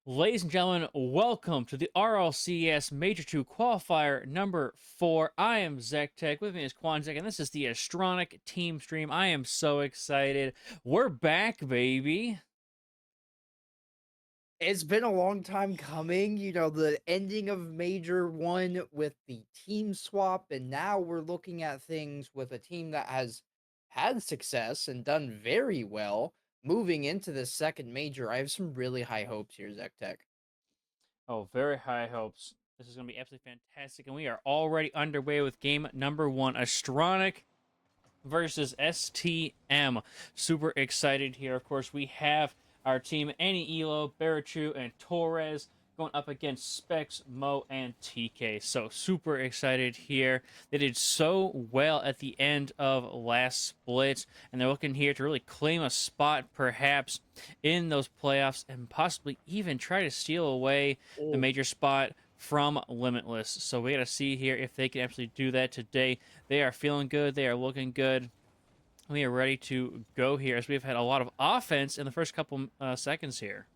Ladies and gentlemen, welcome to the RLCS Major 2 Qualifier number 4. I am ZechTech, with me is Quanzek, and this is the Astronic team stream. I am so excited. We're back, baby. It's been a long time coming, the ending of Major 1 with the team swap, and now we're looking at things with a team that has had success and done very well moving into the second Major. I have some really high hopes here, ZechTech. Oh, very high hopes. This is going to be absolutely fantastic, and we are already underway with game number 1, Astronic versus STM. Super excited here. Of course, we have our team Annie Elo, Barachu, and Torres going up against Specs, Mo, and TK. So super excited here. They did so well at the end of last split, and they're looking here to really claim a spot perhaps in those playoffs and possibly even try to steal away the Oh, major spot from Limitless. So we got to see here if they can actually do that today. They are feeling good. They are looking good. We are ready to go here as we've had a lot of offense in the first couple seconds here.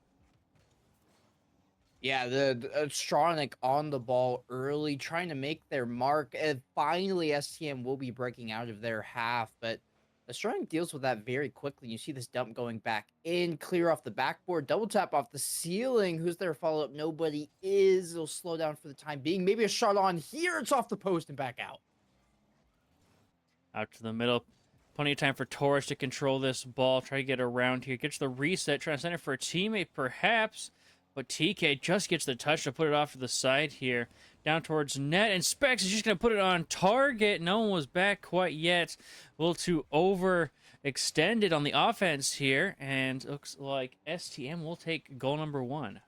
yeah, the Astronic on the ball early, trying to make their mark. And finally, STM will be breaking out of their half, but Astronic deals with that very quickly. You see this dump going back in, clear off the backboard, double tap off the ceiling. Who's their follow up? Nobody is. They'll slow down for the time being. Maybe a shot on here. It's off the post and back out. Out to the middle. Plenty of time for Torres to control this ball. Try to get around here. Gets the reset. Trying to send it for a teammate, perhaps. But TK just gets the touch to put it off to the side here. Down towards net. And Specs is just going to put it on target. No one was back quite yet. A little too overextended on the offense here. And looks like STM will take goal number 1.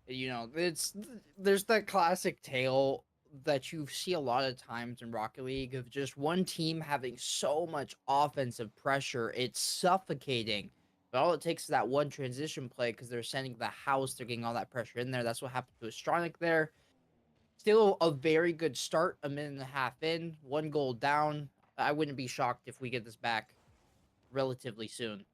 There's that classic tale that you see a lot of times in Rocket League of just one team having so much offensive pressure, it's suffocating. But all it takes is that one transition play because they're sending the house, they're getting all that pressure in there. That's what happened to Astronic there. Still a very good start, a minute and a half in, one goal down. I wouldn't be shocked if we get this back relatively soon.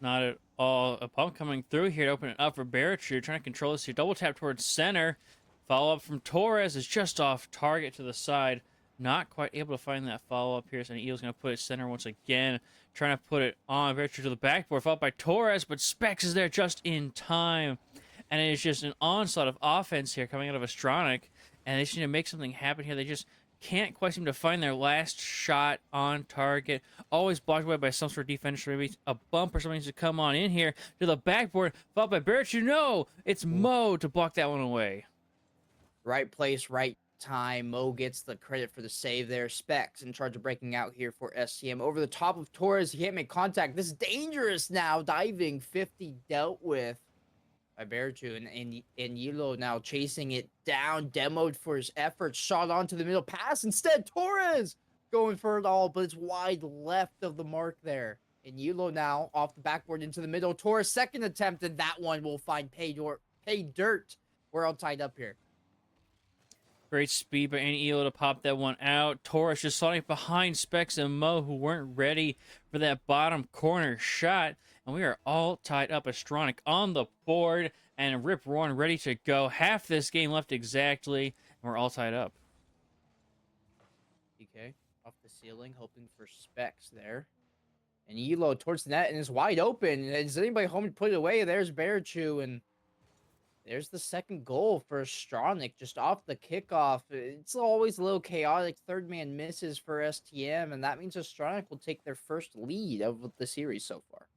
Not at all. A pump coming through here to open it up for Barachu. Trying to control this here. Double tap towards center. Follow up from Torres is just off target to the side. Not quite able to find that follow up here. So Eagle's going to put it center once again. Trying to put it on Barachu to the backboard. Followed by Torres, but Specs is there just in time. And it is just an onslaught of offense here coming out of Astronic. And they just need to make something happen here. They just can't quite seem to find their last shot on target. Always blocked away by some sort of defense. Maybe a bump or something to come on in here to the backboard. Followed by Barrett. No, it's Mo to block that one away. Right place, right time. Mo gets the credit for the save there. Specs in charge of breaking out here for SCM. Over the top of Torres. He can't make contact. This is dangerous now. Diving 50 dealt with by Berju. And Yilo now chasing it down. Demoed for his efforts. Shot onto the middle. Pass instead. Torres going for it all, but it's wide left of the mark there. And Yilo now off the backboard into the middle. Torres second attempt, and that one will find pay dirt. We're all tied up here. Great speed by Annie Elo to pop that one out. Torres just sliding behind Specs and Mo, who weren't ready for that bottom corner shot. And we are all tied up. Astronic on the board and Rip Roaring ready to go. Half this game left exactly, and we're all tied up. DK off the ceiling, hoping for Specs there. And Elo towards the net, and it's wide open. Is anybody home to put it away? There's Barachu, and there's the second goal for Astronic just off the kickoff. It's always a little chaotic. Third man misses for STM, and that means Astronic will take their first lead of the series so far.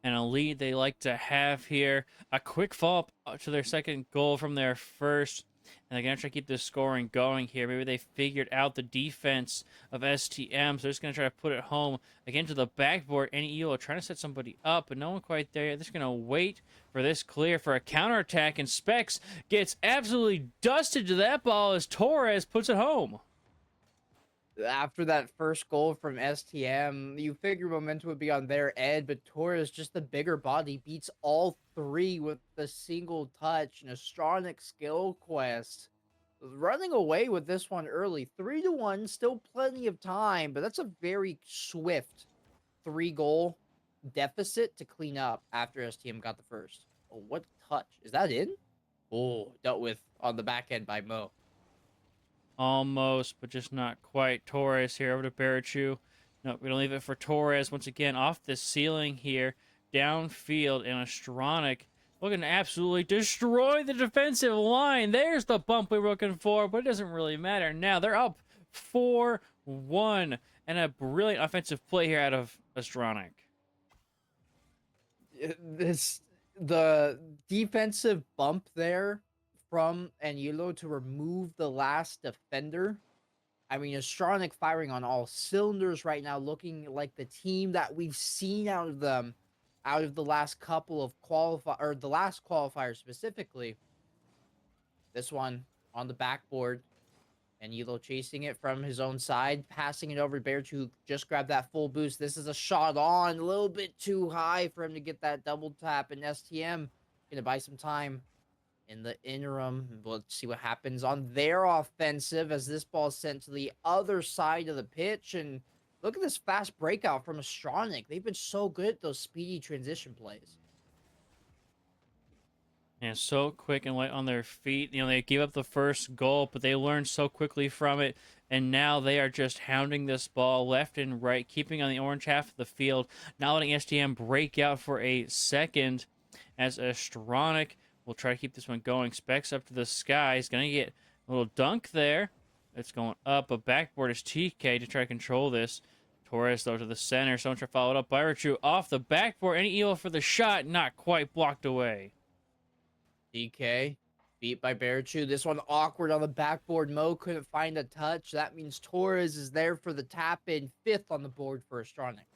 And a lead they like to have here. A quick follow up to their second goal from their first. And they're going to try to keep this scoring going here. Maybe they figured out the defense of STM, so they're just going to try to put it home again to the backboard. And EO trying to set somebody up, but no one quite there yet. They're just going to wait for this clear for a counterattack, and Specs gets absolutely dusted to that ball as Torres puts it home. After that first goal from STM, you figure momentum would be on their end, but Torres, just the bigger body, beats all three with the single touch. And Astronic skill quest running away with this one early. 3-1, still plenty of time, but that's a very swift 3-goal deficit to clean up after STM got the first. Oh, what touch. Is that in? Oh, dealt with on the back end by Mo. Almost, but just not quite. Torres here over to Barachu. No, we don't leave it for Torres. Once again, off the ceiling here, downfield, and Astronic looking to absolutely destroy the defensive line. There's the bump we were looking for, but it doesn't really matter now. They're up 4-1, and a brilliant offensive play here out of Astronic. This the defensive bump there from Anilo to remove the last defender. I mean, Astronic firing on all cylinders right now, looking like the team that we've seen out of them out of the last couple of the last qualifier specifically. This one on the backboard, and Yilo chasing it from his own side, passing it over to Bear to just grab that full boost. This is a shot on, a little bit too high for him to get that double tap, and STM gonna buy some time in the interim. We'll see what happens on their offensive as this ball is sent to the other side of the pitch. And look at this fast breakout from Astronic. They've been so good at those speedy transition plays. And so quick and light on their feet. You know, they gave up the first goal, but they learned so quickly from it. And now they are just hounding this ball left and right, keeping on the orange half of the field, not letting STM break out for a second as Astronic will try to keep this one going. Specs up to the sky. He's going to get a little dunk there. It's going up. A backboard is TK to try to control this. Torres, though, to the center. Someone try to follow it up. Byrachu off the backboard. Any elo for the shot. Not quite blocked away. DK beat by Barachu. This one awkward on the backboard. Mo couldn't find a touch. That means Torres is there for the tap in, 5th on the board for Astronic.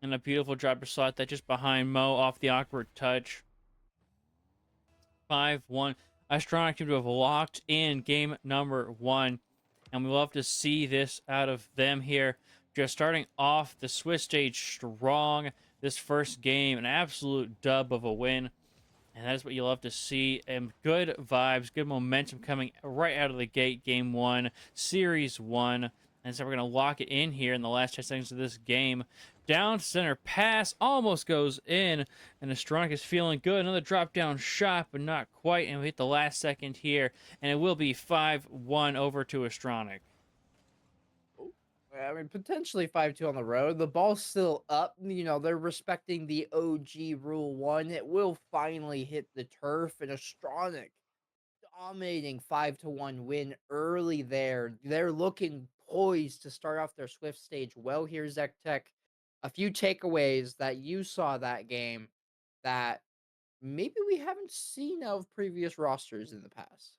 And a beautiful dropper slot that just behind Mo off the awkward touch. 5-1. Astronic seem to have locked in game number 1. And we love to see this out of them here. Just starting off the Swiss stage strong. This first game, an absolute dub of a win. And that is what you love to see. And good vibes, good momentum coming right out of the gate. Game 1, Series 1. And so we're going to lock it in here in the last 10 seconds of this game. Down center pass almost goes in. And Astronic is feeling good. Another drop down shot, but not quite. And we hit the last second here. And it will be 5-1 over to Astronic. I mean, potentially 5-2 on the road. The ball's still up. You know, they're respecting the OG Rule 1. It will finally hit the turf. And Astronic dominating 5-1 win early there. They're looking poised to start off their Swift stage well here, ZechTech. A few takeaways that you saw that game that maybe we haven't seen of previous rosters in the past.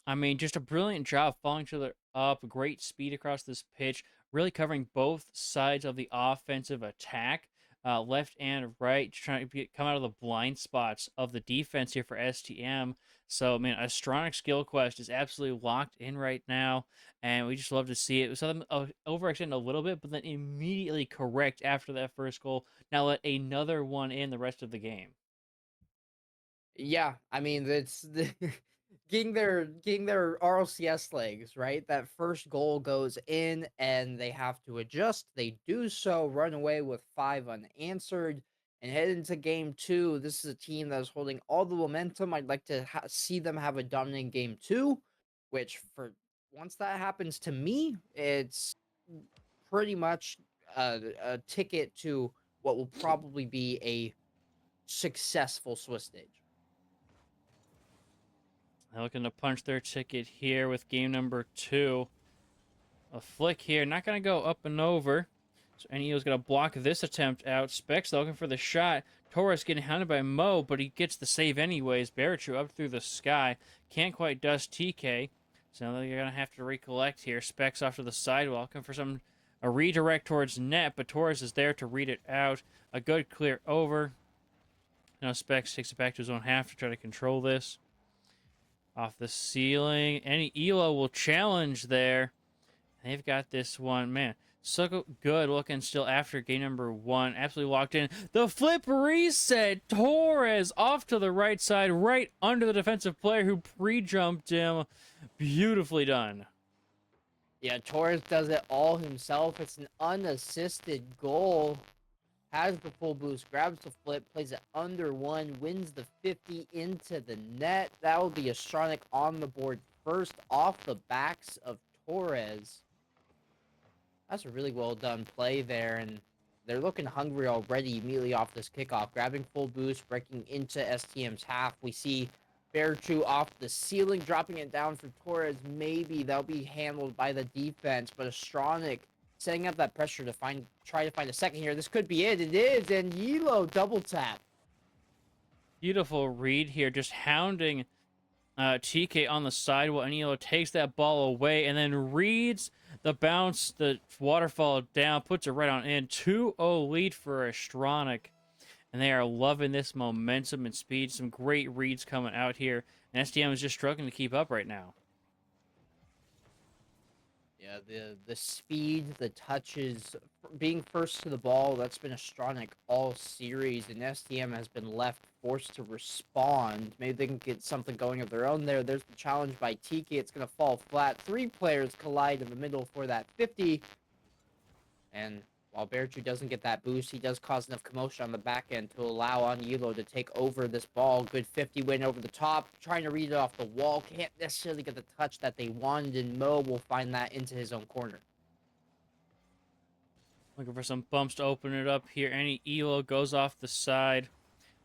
I mean, just a brilliant job following each other up. Great speed across this pitch. Really covering both sides of the offensive attack, left and right, trying to come out of the blind spots of the defense here for STM. So, I mean, Astronic Skill Quest is absolutely locked in right now, and we just love to see it. We saw them overextend a little bit, but then immediately correct after that first goal. Now let another one in the rest of the game. Yeah, I mean, it's getting their RLCS legs, right? That first goal goes in and they have to adjust. They do so, run away with 5 unanswered, and head into game 2. This is a team that is holding all the momentum. I'd like to see them have a dominant game 2, which for once that happens to me, it's pretty much a ticket to what will probably be a successful Swiss stage. They're looking to punch their ticket here with game number 2. A flick here, not going to go up and over. So NEO's going to block this attempt out. Specs looking for the shot. Torres getting hounded by Mo, but he gets the save anyways. Barachu up through the sky. Can't quite dust TK. So they're going to have to recollect here. Specs off to the sidewalk, looking for a redirect towards net, but Torres is there to read it out. A good clear over. Now Specs takes it back to his own half to try to control this. Off the ceiling. Any Elo will challenge there. They've got this one. Man, so good looking still after game number 1. Absolutely locked in. The flip reset. Torres off to the right side, right under the defensive player who pre-jumped him. Beautifully done. Yeah, Torres does it all himself. It's an unassisted goal. Has the full boost, grabs the flip, plays it under one, wins the 50 into the net. That will be Astronic on the board first off the backs of Torres. That's a really well done play there, and they're looking hungry already immediately off this kickoff. Grabbing full boost, breaking into STM's half. We see Bearchu off the ceiling, dropping it down for Torres. Maybe that'll be handled by the defense, but Astronic setting up that pressure to try to find a second here. This could be it. It is, and Yilo double tap. Beautiful read here, just hounding TK on the side while Anilo takes that ball away and then reads the bounce, the waterfall down, puts it right on in. 2-0 lead for Astronic. And they are loving this momentum and speed. Some great reads coming out here. And SDM is just struggling to keep up right now. Yeah, the speed, the touches, being first to the ball, that's been Astronic all series, and STM has been left forced to respond. Maybe they can get something going of their own there. There's the challenge by Tiki. It's going to fall flat. 3 players collide in the middle for that 50. And while Bearchu doesn't get that boost, he does cause enough commotion on the back end to allow Anilo to take over this ball. Good 50 win over the top, trying to read it off the wall. Can't necessarily get the touch that they wanted, and Mo will find that into his own corner. Looking for some bumps to open it up here. Any Elo goes off the side.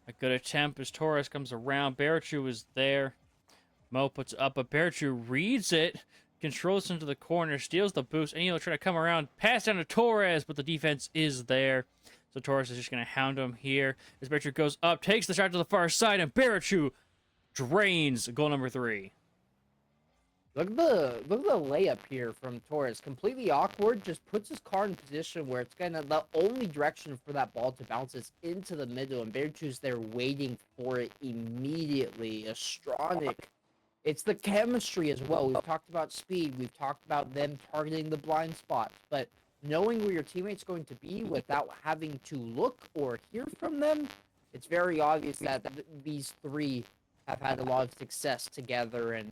A good attempt as Torres comes around. Bearchu is there. Mo puts it up, but Bearchu reads it, controls into the corner, steals the boost. Elo trying to come around, pass down to Torres, but the defense is there. So Torres is just going to hound him here. As Bearchu goes up, takes the shot to the far side, and Bearchu drains goal number 3. Look at the layup here from Torres. Completely awkward. Just puts his car in position where it's gonna the only direction for that ball to bounce is into the middle, and Bearchu's there waiting for it immediately. Astronic. It's the chemistry as well. We've talked about speed. We've talked about them targeting the blind spots, but knowing where your teammate's going to be without having to look or hear from them, it's very obvious that these 3 have had a lot of success together, and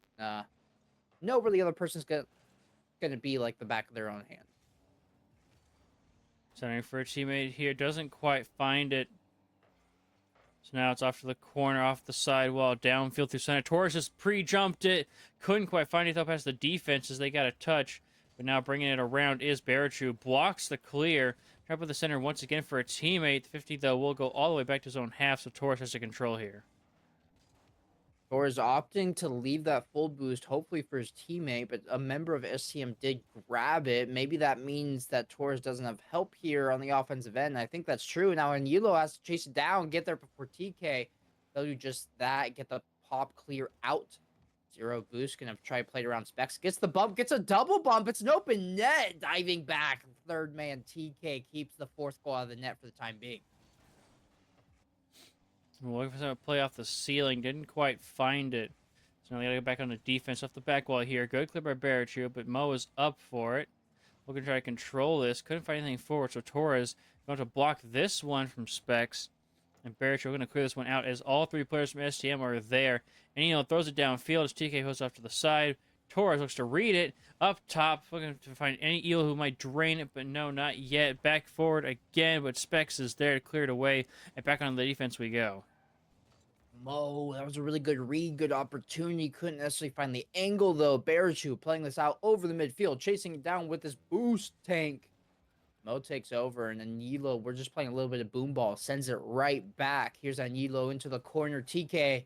know where the other person's gonna be like the back of their own hand. Centering for a teammate here, doesn't quite find it. So now it's off to the corner, off the sidewall, downfield through center. Torres just pre-jumped it, couldn't quite find it though past the defense as they got a touch. But now bringing it around is Bearchu, blocks the clear. Try to put the center once again for a teammate. The 50 though will go all the way back to his own half, so Torres has to control here. Torres opting to leave that full boost, hopefully for his teammate, but a member of STM did grab it. Maybe that means that Torres doesn't have help here on the offensive end. I think that's true. Now, Anilo has to chase it down, get there before TK. They'll do just that, get the pop clear out. 0 boost, gonna try to play it around Specs. Gets the bump, gets a double bump. It's an open net. Diving back. 3rd man TK keeps the 4th goal out of the net for the time being. We're looking for someone to play off the ceiling. Didn't quite find it. So now they gotta go back on the defense off the back wall here. Good clip by Bearchu, but Mo is up for it. Looking to try to control this. Couldn't find anything forward, so Torres going to block this one from Specs. And Bearchu going to clear this one out as all 3 players from STM are there. And throws it downfield as TK goes off to the side. Torres looks to read it up top, looking to find any eel who might drain it, but no, not yet. Back forward again, but Specs is there to clear it away, and back on the defense we go. Mo, that was a really good read, good opportunity. Couldn't necessarily find the angle, though. Bearchu playing this out over the midfield, chasing it down with this boost tank. Mo takes over, and Anilo, we're just playing a little bit of boom ball, sends it right back. Here's Anilo into the corner. TK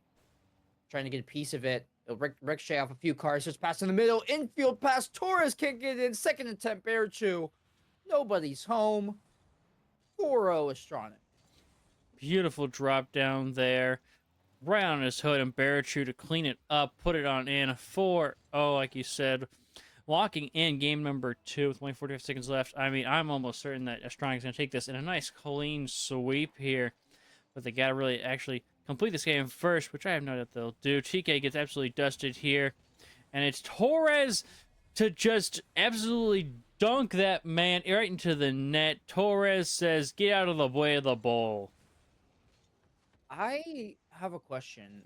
trying to get a piece of it. He'll ricochet off a few cars, just pass in the middle. Infield pass, Torres can't get it in. 2nd attempt, Bearchu. Nobody's home. 4-0 Astronic. Beautiful drop down there. Right on his hood, and Bearchu to clean it up, put it on in. 4-0, like you said. Locking in game number 2 with only 45 seconds left. I mean, I'm almost certain that Astronic's going to take this in a nice clean sweep here. But they got to really actually complete this game first, which I have no doubt they'll do. TK gets absolutely dusted here. And it's Torres to just absolutely dunk that man right into the net. Torres says, get out of the way of the ball. I have a question.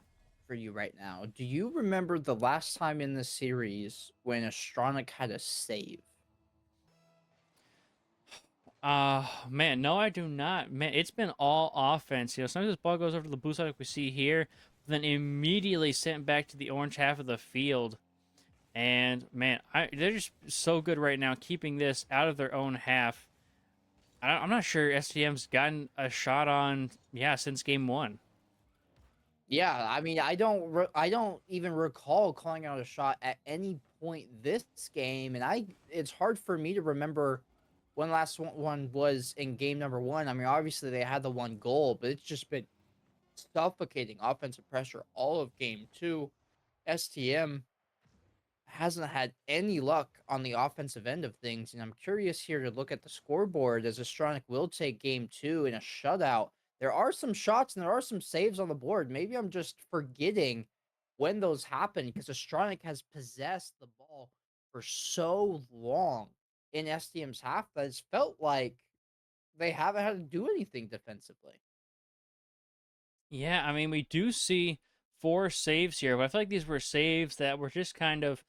for you right now. Do you remember the last time in the series when Astronic had a save? Man, no, I do not. Man, it's been all offense. Sometimes this ball goes over to the blue side like we see here, then immediately sent back to the orange half of the field. And man, they're just so good right now, keeping this out of their own half. I'm not sure STM's gotten a shot on, yeah, since game one. Yeah, I mean, I don't even recall calling out a shot at any point this game, and it's hard for me to remember when last one was in game number one. I mean, obviously they had the one goal, but it's just been suffocating offensive pressure all of game two. STM hasn't had any luck on the offensive end of things, and I'm curious here to look at the scoreboard as Astronic will take game two in a shutout. There are some shots and there are some saves on the board. Maybe I'm just forgetting when those happen because Astronic has possessed the ball for so long in STM's half that it's felt like they haven't had to do anything defensively. Yeah, I mean, we do see 4 saves here, but I feel like these were saves that were just kind of,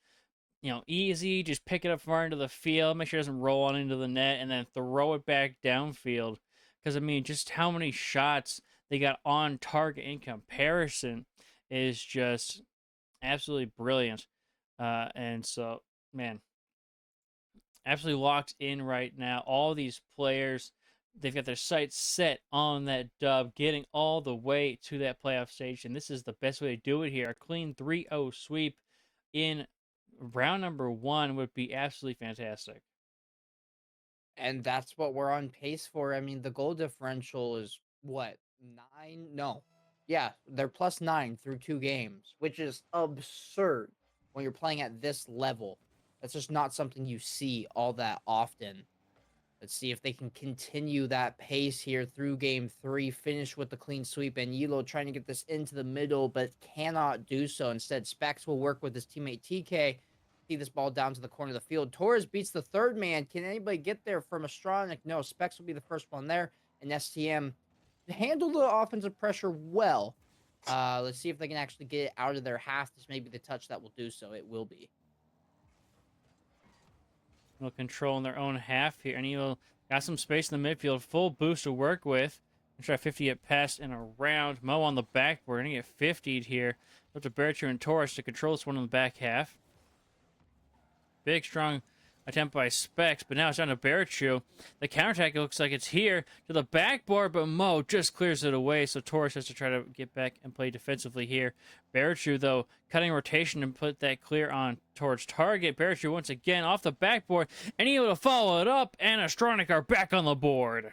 easy. Just pick it up far into the field, make sure it doesn't roll on into the net, and then throw it back downfield. Because, I mean, just how many shots they got on target in comparison is just absolutely brilliant. And so, man, absolutely locked in right now. All these players, they've got their sights set on that dub, getting all the way to that playoff stage. And this is the best way to do it here. A clean 3-0 sweep in round number one would be absolutely fantastic. And that's what we're on pace for. I mean, the goal differential is what, 9? No. Yeah, they're plus 9 through 2 games, which is absurd when you're playing at this level. That's just not something you see all that often. Let's see if they can continue that pace here through game three, finish with the clean sweep, and Yilo trying to get this into the middle, but cannot do so. Instead, Specs will work with his teammate TK. See this ball down to the corner of the field. Torres beats the third man. Can anybody get there from Astronic? No, Specs will be the first one there, and STM handle the offensive pressure well. Let's see if they can actually get it out of their half. This may be the touch that will do so. It will be. They'll control in their own half here. And he'll got some space in the midfield. Full boost to work with. Try 50 it past and around. Mo on the backboard. Gonna get 50'd here. Up to Bercher and Torres to control this one in the back half. Big, strong attempt by Specs, but now it's down to Barachu. The counterattack looks like it's here to the backboard, but Mo just clears it away, so Torres has to try to get back and play defensively here. Barachu, though, cutting rotation and put that clear on towards target. Barachu once again off the backboard, and able to follow it up, and Astronic are back on the board.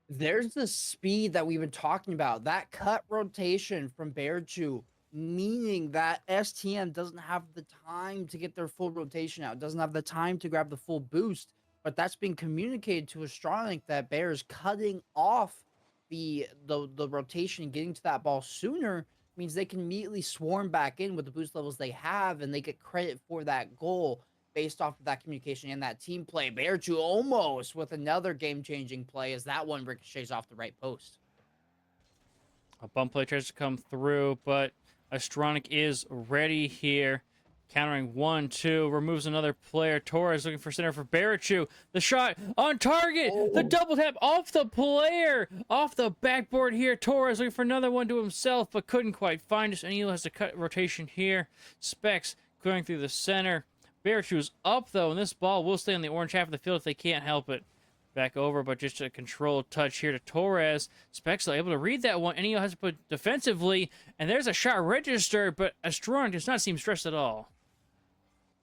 There's the speed that we've been talking about. That cut rotation from Bearchu, meaning that STM doesn't have the time to get their full rotation out, doesn't have the time to grab the full boost. But that's been communicated to Astronic that Bears cutting off the rotation, getting to that ball sooner means they can immediately swarm back in with the boost levels they have, and they get credit for that goal based off of that communication and that team play. Bearchu almost with another game-changing play as that one ricochets off the right post. A bump play tries to come through, but Astronic is ready here. Countering 1-2, removes another player. Torres looking for center for Barachu. The shot on target. Oh. The double tap off the player. Off the backboard here. Torres looking for another one to himself, but couldn't quite find us. And he has to cut rotation here. Specs going through the center. Barachu's up, though, and this ball will stay on the orange half of the field if they can't help it. Back over, but just a controlled touch here to Torres. Specs able to read that one, and he has to put defensively, and there's a shot registered, but Astronic does not seem stressed at all.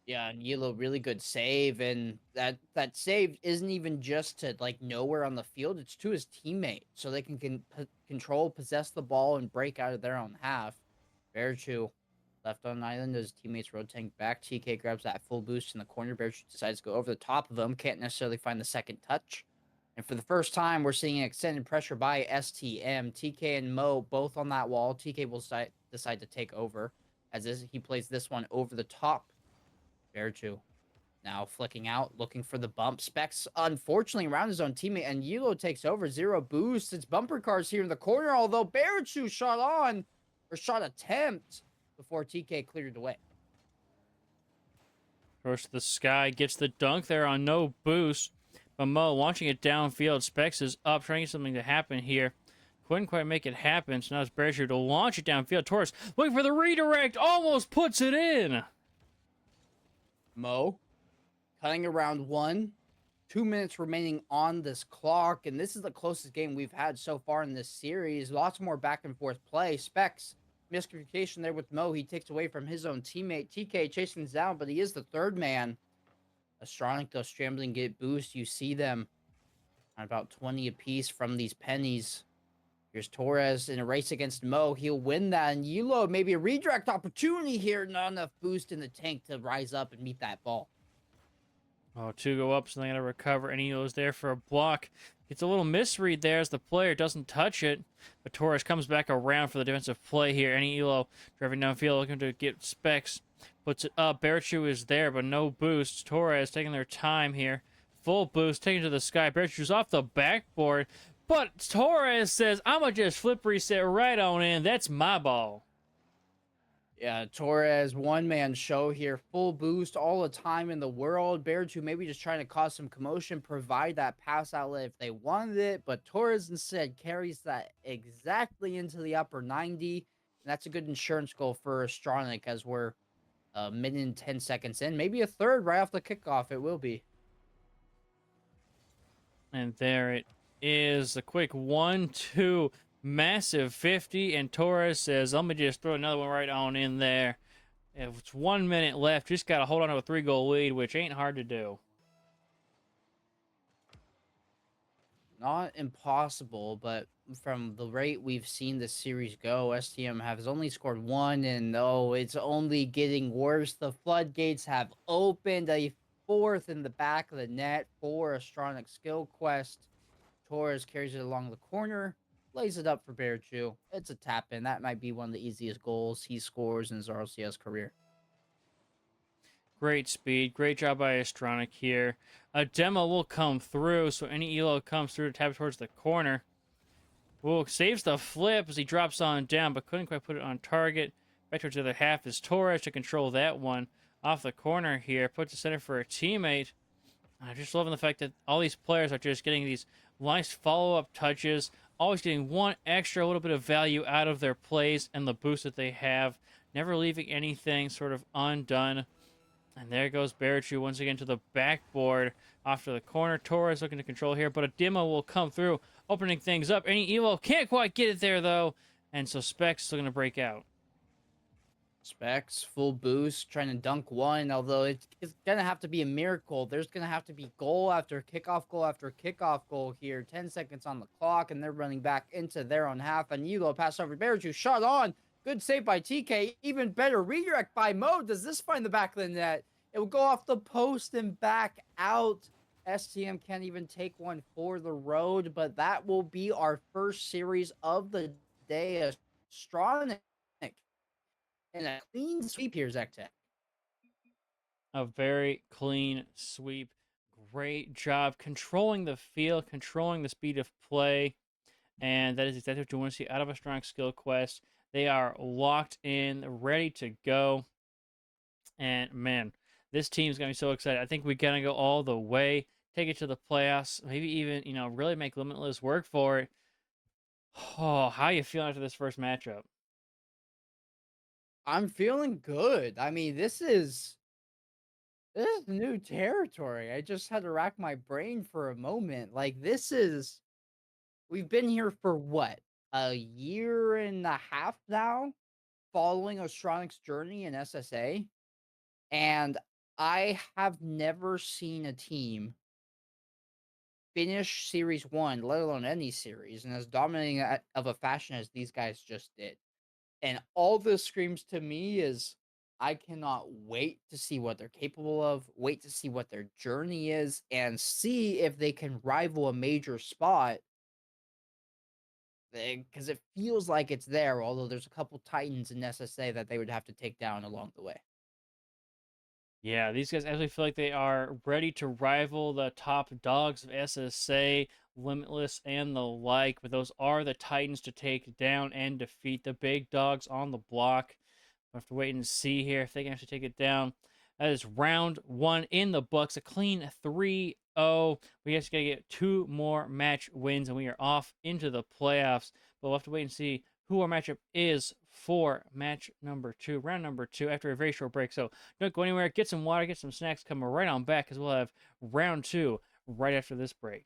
Yeah, and Yilo really good save, and that save isn't even just to like nowhere on the field; it's to his teammate, so they can control, possess the ball, and break out of their own half. Barachu left on island as teammates rotating back. TK grabs that full boost in the corner. Barachu decides to go over the top of him. Can't necessarily find the second touch, and for the first time, we're seeing extended pressure by STM. TK and Mo both on that wall. TK will decide to take over as he plays this one over the top. Barachu now flicking out, looking for the bump. Specs, unfortunately, around his own teammate, and Yilo takes over. 0 boost. It's bumper cars here in the corner, although Barachu shot on. or shot attempt before TK cleared away. Goes to the sky, gets the dunk there on no boost. But Mo launching it downfield. Specs is up, trying to get something to happen here. Couldn't quite make it happen, so now it's Berger to launch it downfield. Torres looking for the redirect, almost puts it in. Mo cutting around 1. 2 minutes remaining on this clock, and this is the closest game we've had so far in this series. Lots more back and forth play. Specs, miscommunication there with Mo. He takes away from his own teammate. TK chasing him down, but he is the third man. Astronic, though, scrambling, get boost. You see them at about 20 apiece from these pennies. Here's Torres in a race against Mo. He'll win that. And Yulo, maybe a redirect opportunity here. Not enough boost in the tank to rise up and meet that ball. Oh, 2 go up, so they got to recover. And he goes there for a block. It's a little misread there as the player doesn't touch it. But Torres comes back around for the defensive play here. Any Elo driving downfield looking to get Specs. Puts it up. Berichu is there, but no boost. Torres taking their time here. Full boost, taken to the sky. Berichu's off the backboard. But Torres says, I'm going to just flip reset right on in. That's my ball. Yeah, Torres, one-man show here. Full boost all the time in the world. Berichu maybe just trying to cause some commotion, provide that pass outlet if they wanted it. But Torres instead carries that exactly into the upper 90. And that's a good insurance goal for Astronic as we're a minute and 10 seconds in. Maybe a third right off the kickoff. It will be. And there it is. A quick 1-2. Massive 50. And Torres says, let me just throw another one right on in there. If it's 1 minute left, just got to hold on to a 3-goal lead, which ain't hard to do. Not impossible, but from the rate we've seen this series go, STM has only scored 1, and it's only getting worse. The floodgates have opened. A 4th in the back of the net for Astronic Skill Quest. Torres carries it along the corner, lays it up for Berichu. It's a tap in. That might be one of the easiest goals he scores in his RLCS career. Great speed. Great job by Astronic here. A demo will come through, so any elo comes through to tap towards the corner. Will saves the flip as he drops on down, but couldn't quite put it on target. Back towards the other half is Torres to control that one. Off the corner here, puts the center for a teammate. I'm just loving the fact that all these players are just getting these nice follow-up touches, always getting one extra little bit of value out of their plays and the boost that they have, never leaving anything sort of undone. And there goes Berichu once again to the backboard off to the corner. Torres looking to control here, but a demo will come through, opening things up. Any Evo can't quite get it there, though, and so Specs is looking to break out. Specs, full boost, trying to dunk one, although it's going to have to be a miracle. There's going to have to be goal after kickoff goal after kickoff goal here. 10 seconds on the clock, and they're running back into their own half. And Yulo pass over Berichu, shot on. Good save by TK. Even better redirect by Mo. Does this find the back of the net? It will go off the post and back out. STM can't even take one for the road, but that will be our first series of the day. Astronic and a clean sweep here, ZechTech. A very clean sweep. Great job controlling the field, controlling the speed of play. And that is exactly what you want to see out of a strong skill quest. They are locked in, ready to go. And man, this team's going to be so excited. I think we're going to go all the way, take it to the playoffs, maybe even, really make Limitless work for it. Oh, how are you feeling after this first matchup? I'm feeling good. I mean, this is new territory. I just had to rack my brain for a moment. Like, we've been here for what? A year and a half now, following Astronic's journey in SSA. And I have never seen a team finish Series 1, let alone any series, and as dominating of a fashion as these guys just did. And all this screams to me is I cannot wait to see what they're capable of, wait to see what their journey is, and see if they can rival a major spot. Because it feels like it's there, although there's a couple Titans in SSA that they would have to take down along the way. Yeah, these guys actually feel like they are ready to rival the top dogs of SSA, Limitless, and the like, but those are the Titans to take down and defeat the big dogs on the block. We'll have to wait and see here if they can actually take it down. That is round one in the books, a clean 3-0. We just got to get 2 more match wins, and we are off into the playoffs. But we'll have to wait and see who our matchup is for match number 2, round number 2, after a very short break. So don't go anywhere. Get some water, get some snacks, come right on back, because we'll have round 2 right after this break.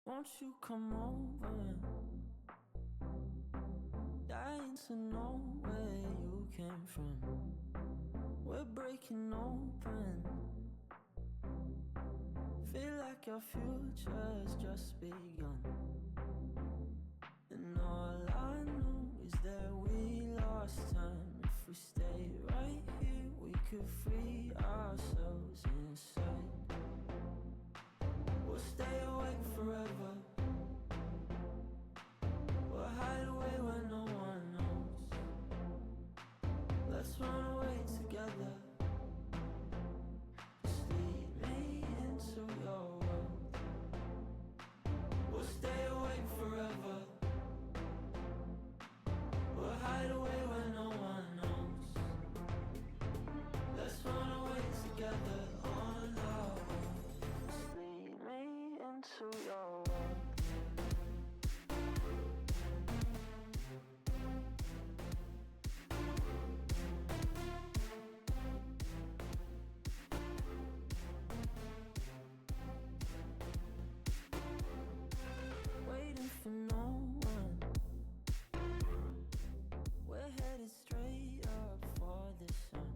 Won't you come over? Dying to know where you came from. We're breaking open. Feel like our future's just begun. And all I know is that we lost time. If we stay right here, we could free ourselves inside. We'll stay awake forever. We'll hide away where no one knows. Let's run away together. Just lead me into your world. We'll stay awake forever. We'll hide away where no one knows. Let's run away together on our own. Just lead me into your world. Waiting for no one. We're headed straight up for the sun.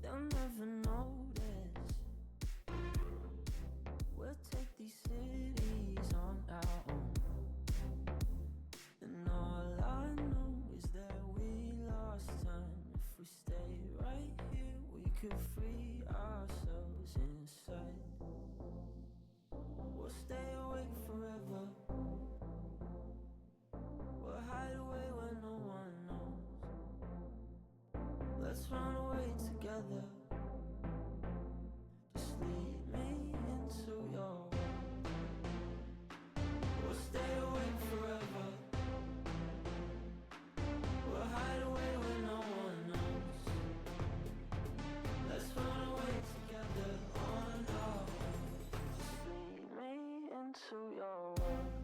They'll never notice. We'll take these cities on our own. And all I know is that we lost time. If we stay right here, we could free ourselves inside. We'll stay awake forever. We'll hide away where no one knows. Let's run away together. Just lead me into your world. We'll stay awake forever. We'll hide away where no one knows. Let's run away together on our own. Just lead me into your world.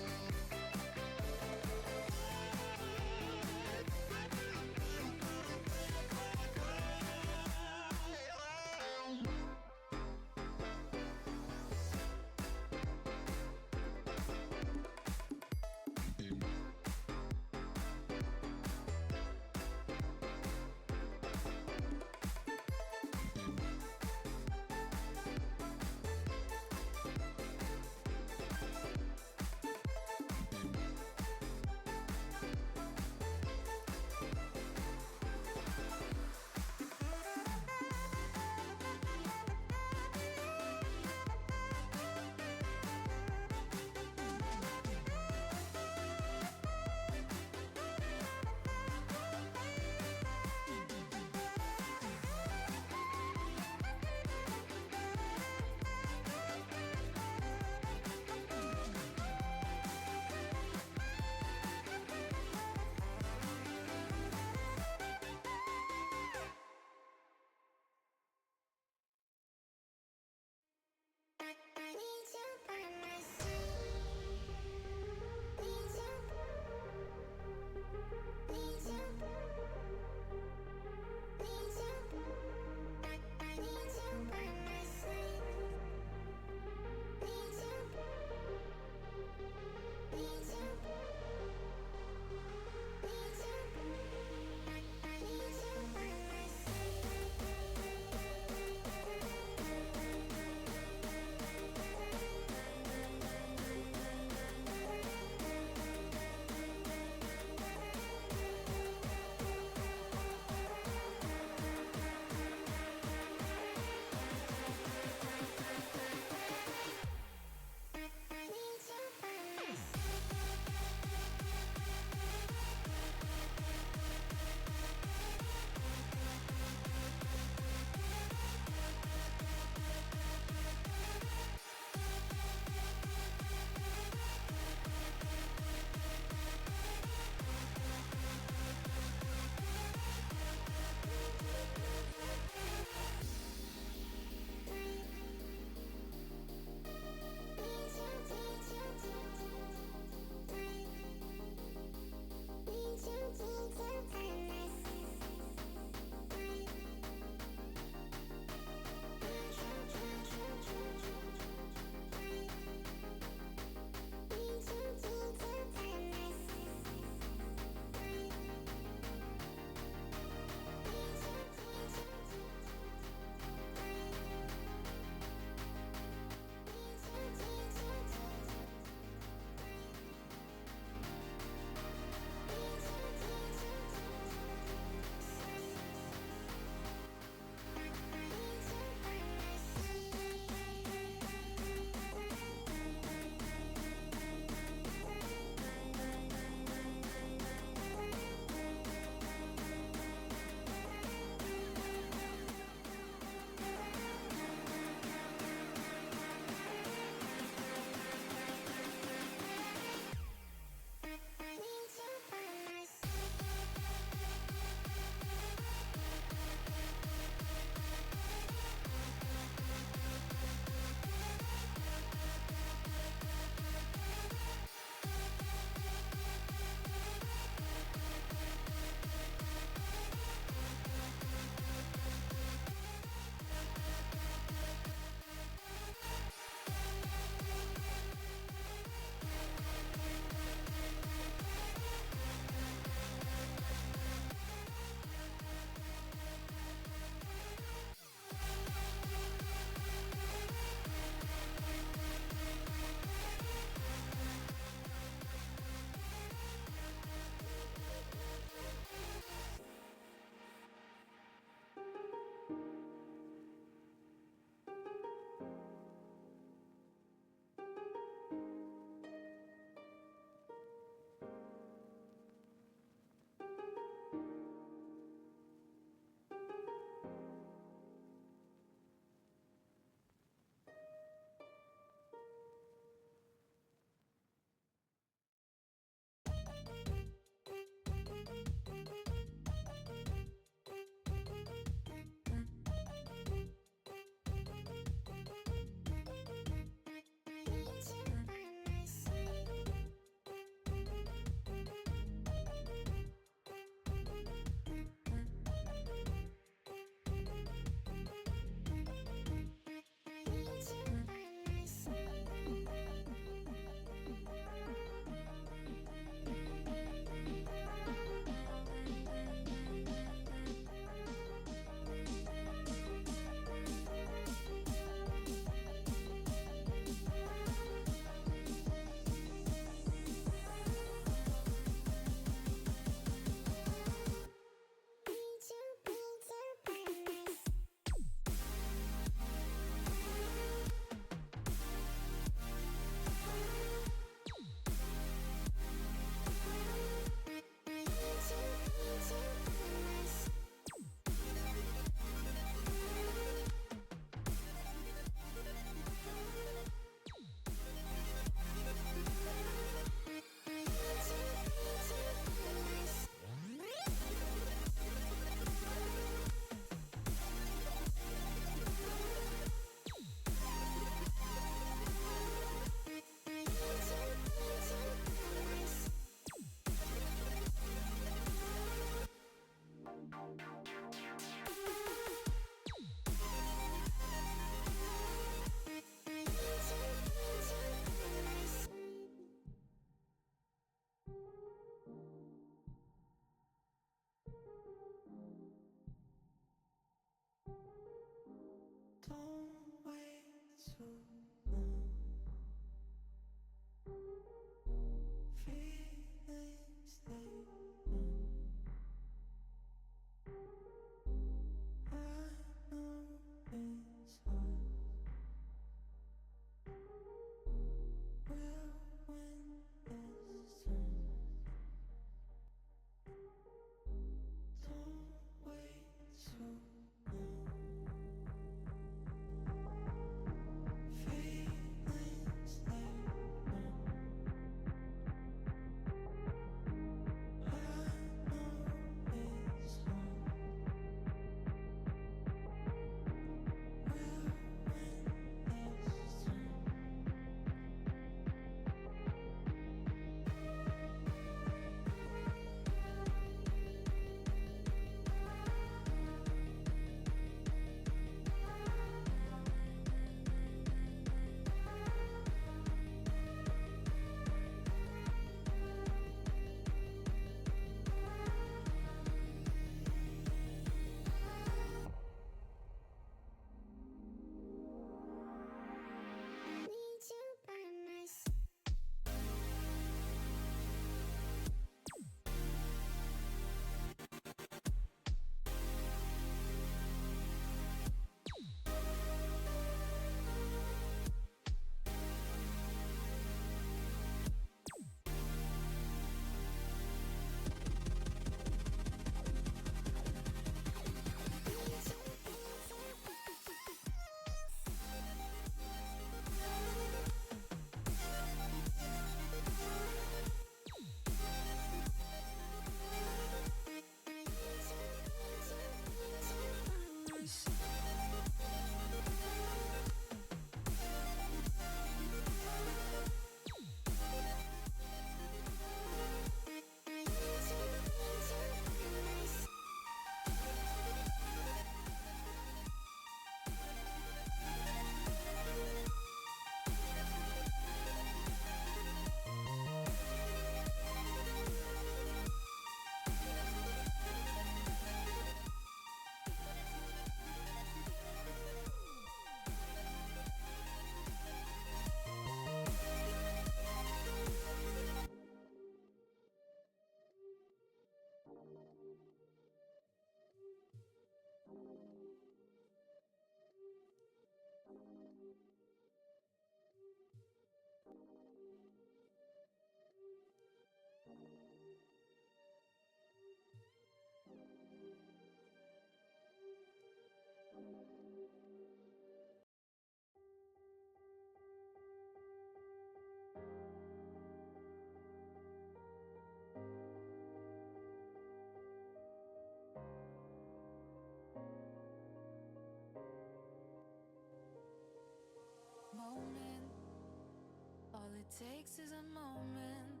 takes is a moment.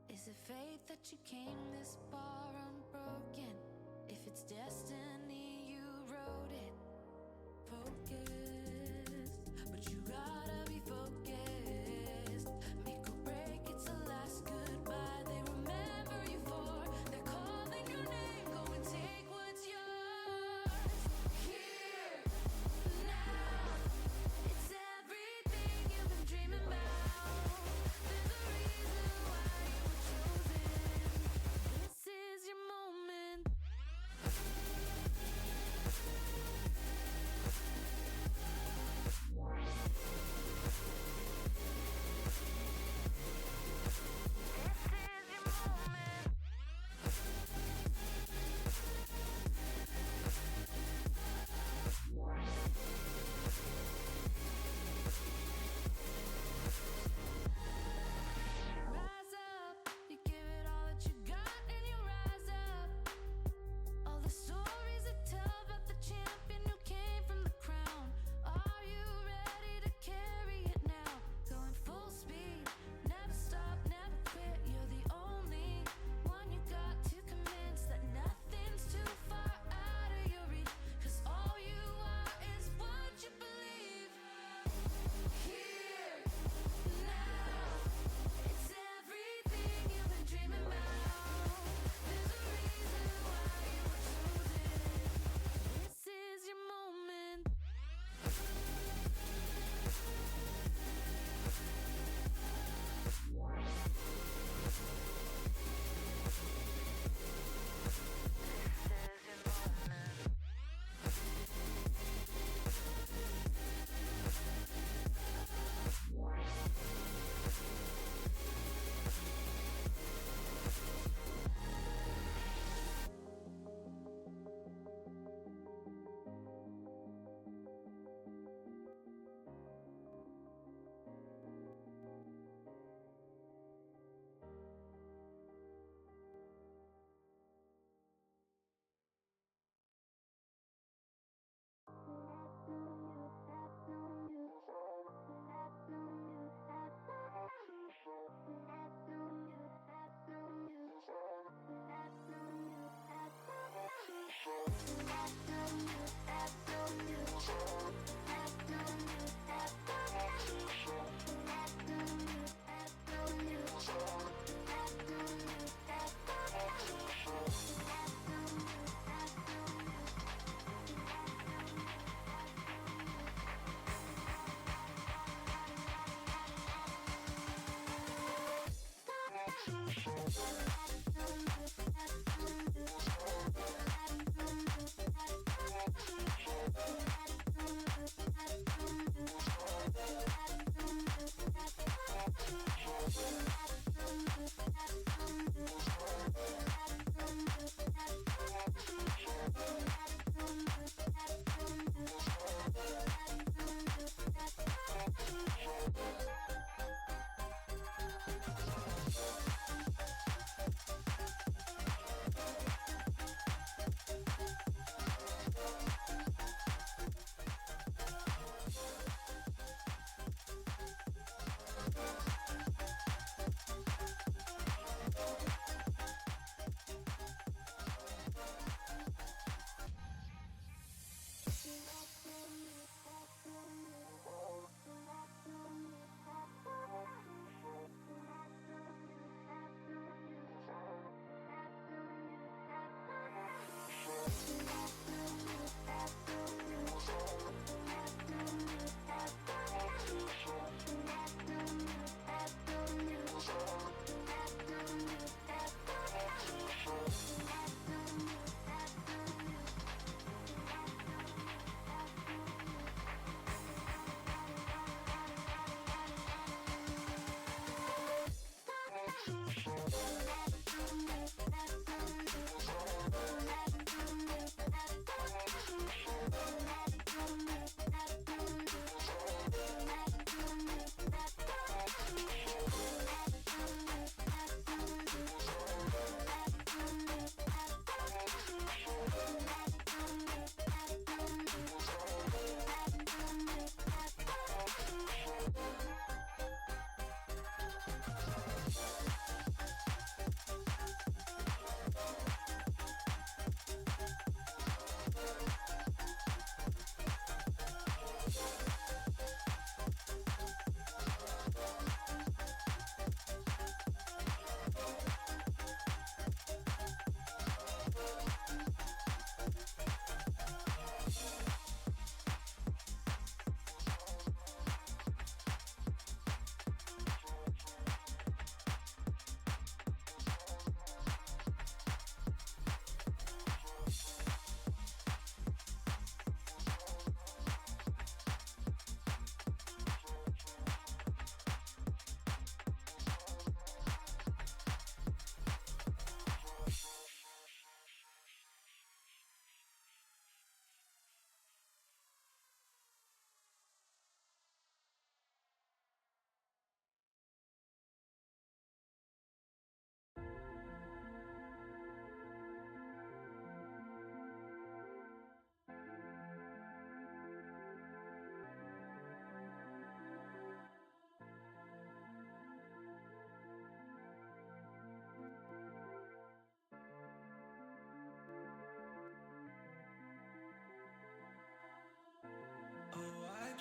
Is it fate that you came this far unbroken? If it's destiny, you wrote it. Focus, but you gotta be focused. Make or break, it's a last goodbye. They remember you for, they're calling your name. Go and take what's yours. Here, now, it's everything you've been dreaming about. There's a reason why you were chosen. This is your moment.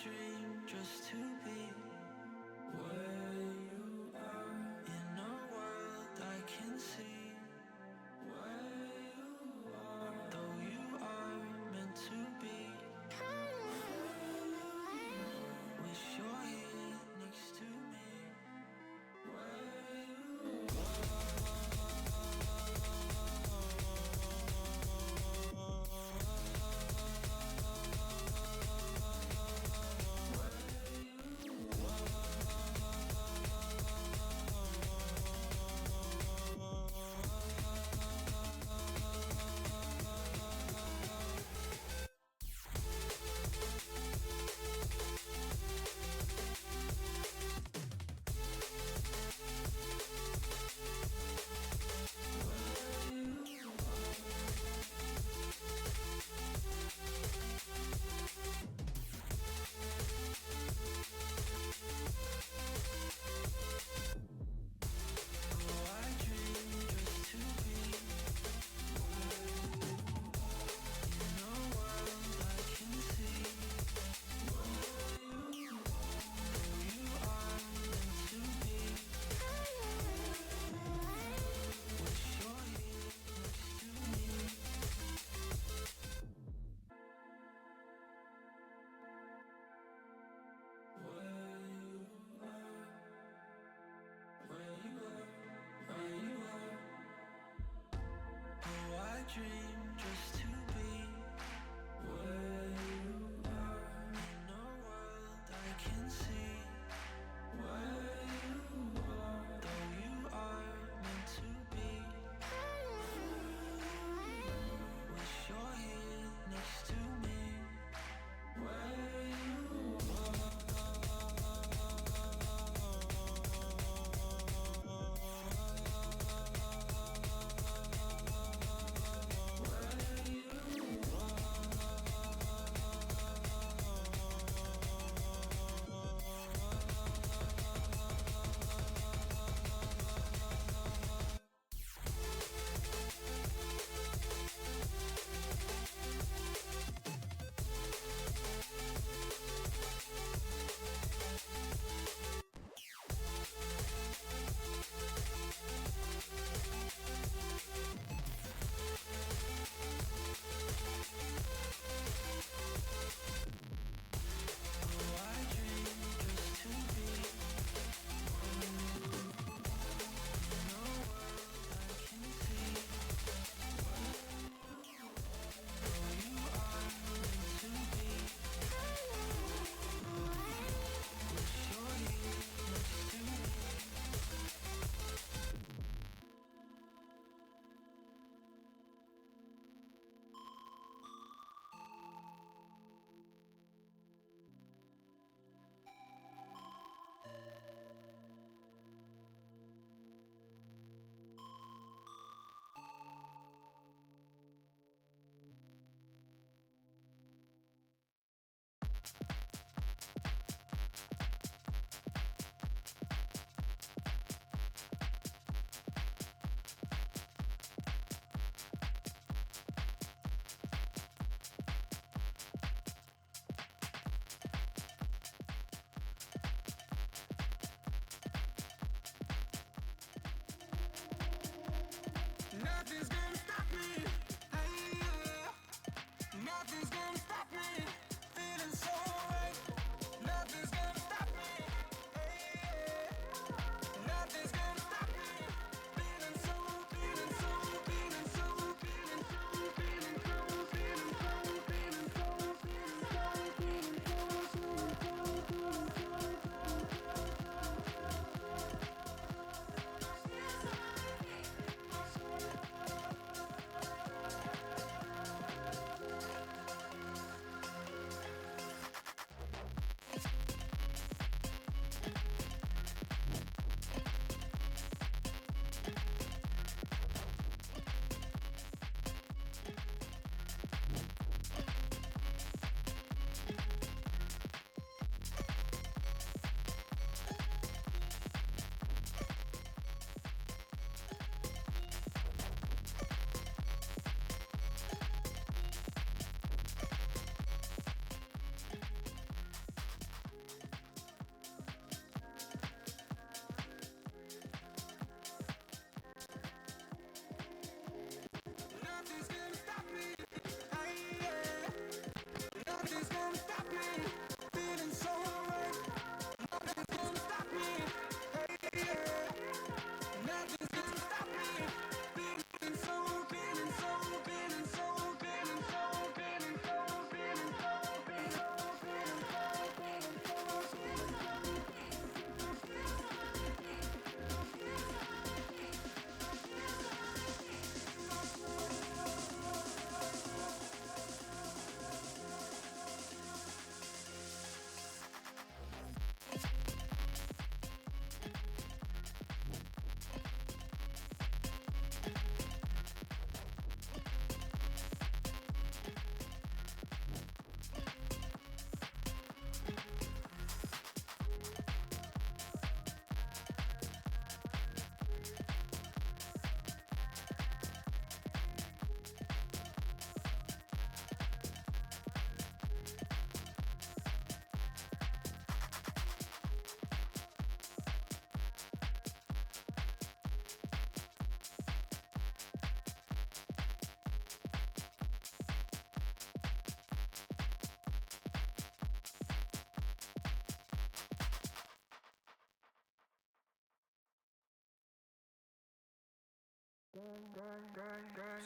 dream just to be where you are, in a world I can see where you are, though you are meant to be. Wish you're here next to me. Where you dream just to be where you are, in a world I can see where you are, though you are meant to be. Wish you're here next to me. Where you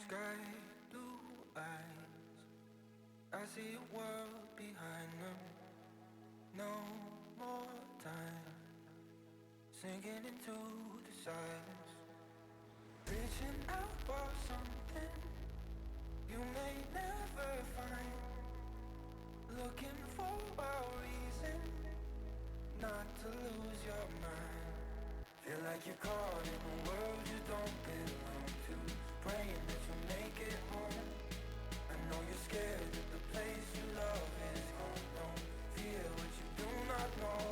Sky blue eyes, I see a world behind them. No more time, sinking into the silence, reaching out for something you may never find, looking for a reason not to lose your mind. Feel like you're caught in a world you don't belong to, praying that you make it home. I know you're scared that the place you love is gone. Don't fear what you do not know.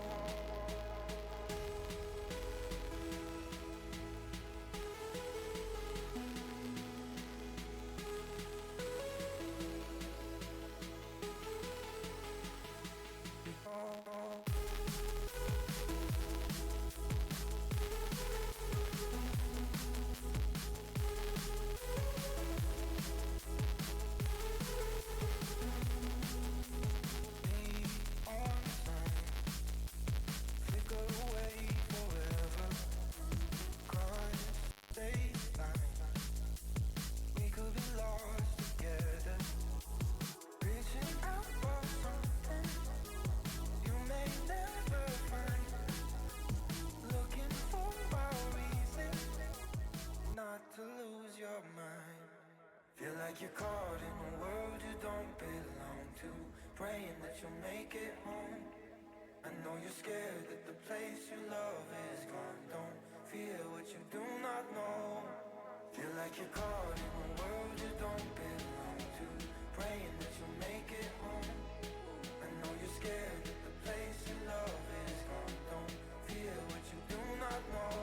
To lose your mind. Feel like you're caught in a world you don't belong to, praying that you'll make it home. I know you're scared that the place you love is gone. Don't fear what you do not know. Feel like you're caught in a world you don't belong to, praying that you'll make it home. I know you're scared that the place you love is gone. Don't fear what you do not know.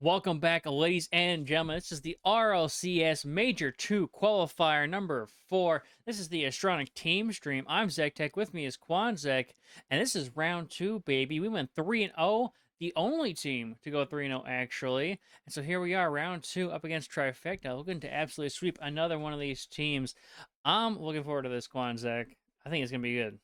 Welcome back, ladies and gentlemen. This is the RLCS Major 2 qualifier number 4. This is the Astronic team stream. I'm ZechTech. With me is Quanzek. And this is round 2, baby. We went 3-0. The only team to go 3-0, actually. And so here we are, round 2, up against Trifecta. Looking to absolutely sweep another one of these teams. I'm looking forward to this, Quanzek. I think it's going to be good.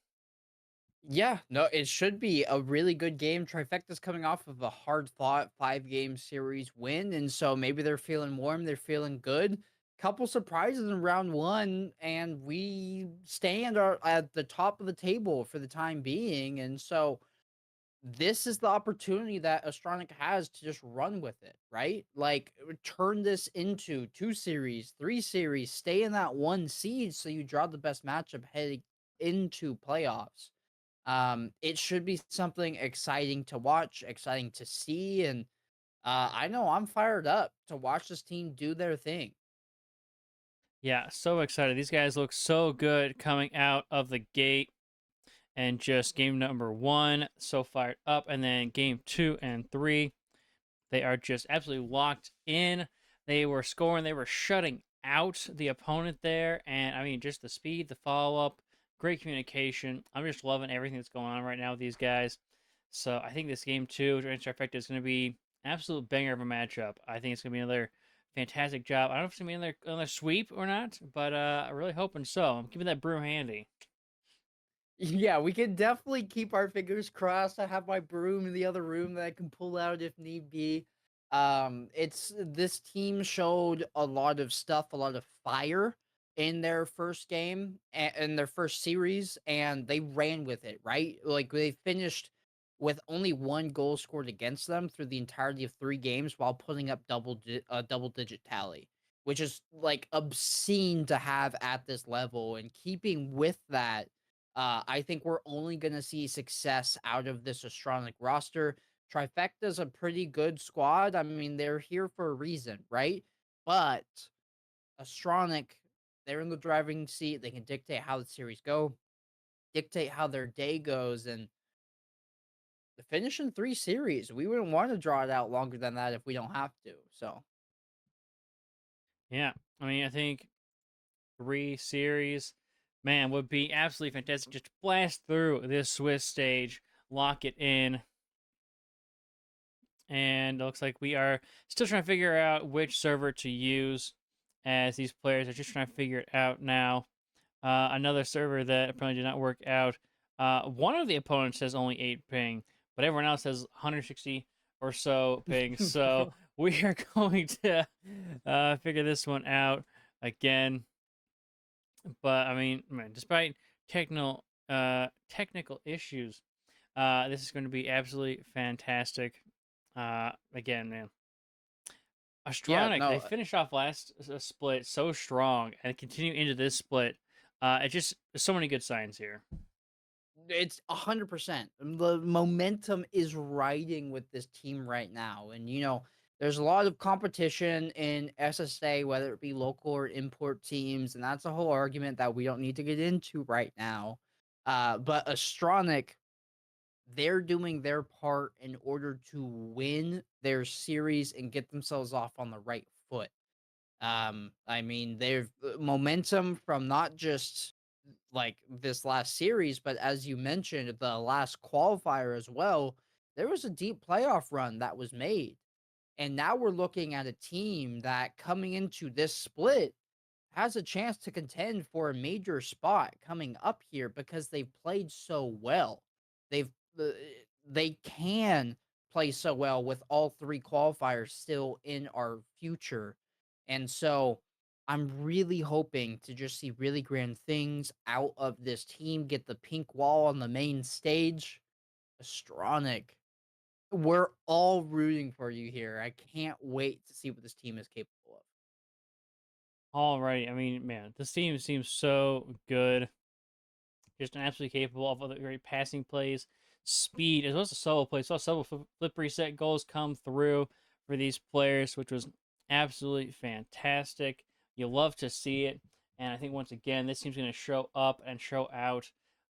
Yeah, no, it should be a really good game. Trifecta's coming off of a hard-fought 5-game series win, and so maybe they're feeling warm, they're feeling good. Couple surprises in round 1, and we stand at the top of the table for the time being, and so this is the opportunity that Astronic has to just run with it, right? Like, turn this into 2 series, 3 series, stay in that 1 seed so you draw the best matchup heading into playoffs. It should be something exciting to watch, exciting to see, and I know I'm fired up to watch this team do their thing. Yeah, so excited. These guys look so good coming out of the gate. And just game number 1, so fired up. And then game 2 and 3. They are just absolutely locked in. They were scoring, they were shutting out the opponent there. And I mean, just the speed, the follow up, great communication. I'm just loving everything that's going on right now with these guys. So I think this game two against Trifecta is going to be an absolute banger of a matchup. I think it's going to be another fantastic job. I don't know if it's going to be another sweep or not, but I'm really hoping so. I'm keeping that broom handy. Yeah, we can definitely keep our fingers crossed. I have my broom in the other room that I can pull out if need be. It's this team showed a lot of stuff, a lot of fire in their first game and in their first series, and they ran with it, right? Like they finished with only one goal scored against them through the entirety of 3 games while putting up double digit tally, which is like obscene to have at this level. And keeping with that, I think we're only going to see success out of this Astronic roster. Trifecta's a pretty good squad. I mean, they're here for a reason, right? But Astronic, they're in the driving seat. They can dictate how the series go, dictate how their day goes, and the finish in 3 series. We wouldn't want to draw it out longer than that if we don't have to. So Yeah, I mean, I think 3 series, man, would be absolutely fantastic. Just blast through this Swiss stage, lock it in. And it looks like we are still trying to figure out which server to use, as these players are just trying to figure it out now. Another server that apparently did not work out. One of the opponents has only 8 ping, but everyone else has 160 or so ping. So we are going to figure this one out again. But I mean, man, despite technical issues, this is going to be absolutely fantastic. Again, man, yeah, Astronic, they no, finished off last split so strong and continue into this split. It just there's so many good signs here. it's 100%. The momentum is riding with this team right now. And, there's a lot of competition in SSA, whether it be local or import teams. And that's a whole argument that we don't need to get into right now. But Astronic, they're doing their part in order to win their series and get themselves off on the right foot. I mean, they've momentum from not just like this last series, but as you mentioned, the last qualifier as well, there was a deep playoff run that was made. And now we're looking at a team that coming into this split has a chance to contend for a major spot coming up here because they've played so well. They've uh, they can play so well with all 3 qualifiers still in our future. And so I'm really hoping to just see really grand things out of this team, get the pink wall on the main stage. Astronic, we're all rooting for you here. I can't wait to see what this team is capable of. Alrighty, I mean, man, this team seems so good. Just an absolutely capable of other great passing plays, speed, as well as the solo plays. Saw several flip reset goals come through for these players, which was absolutely fantastic. You love to see it. And I think once again, this team's going to show up and show out.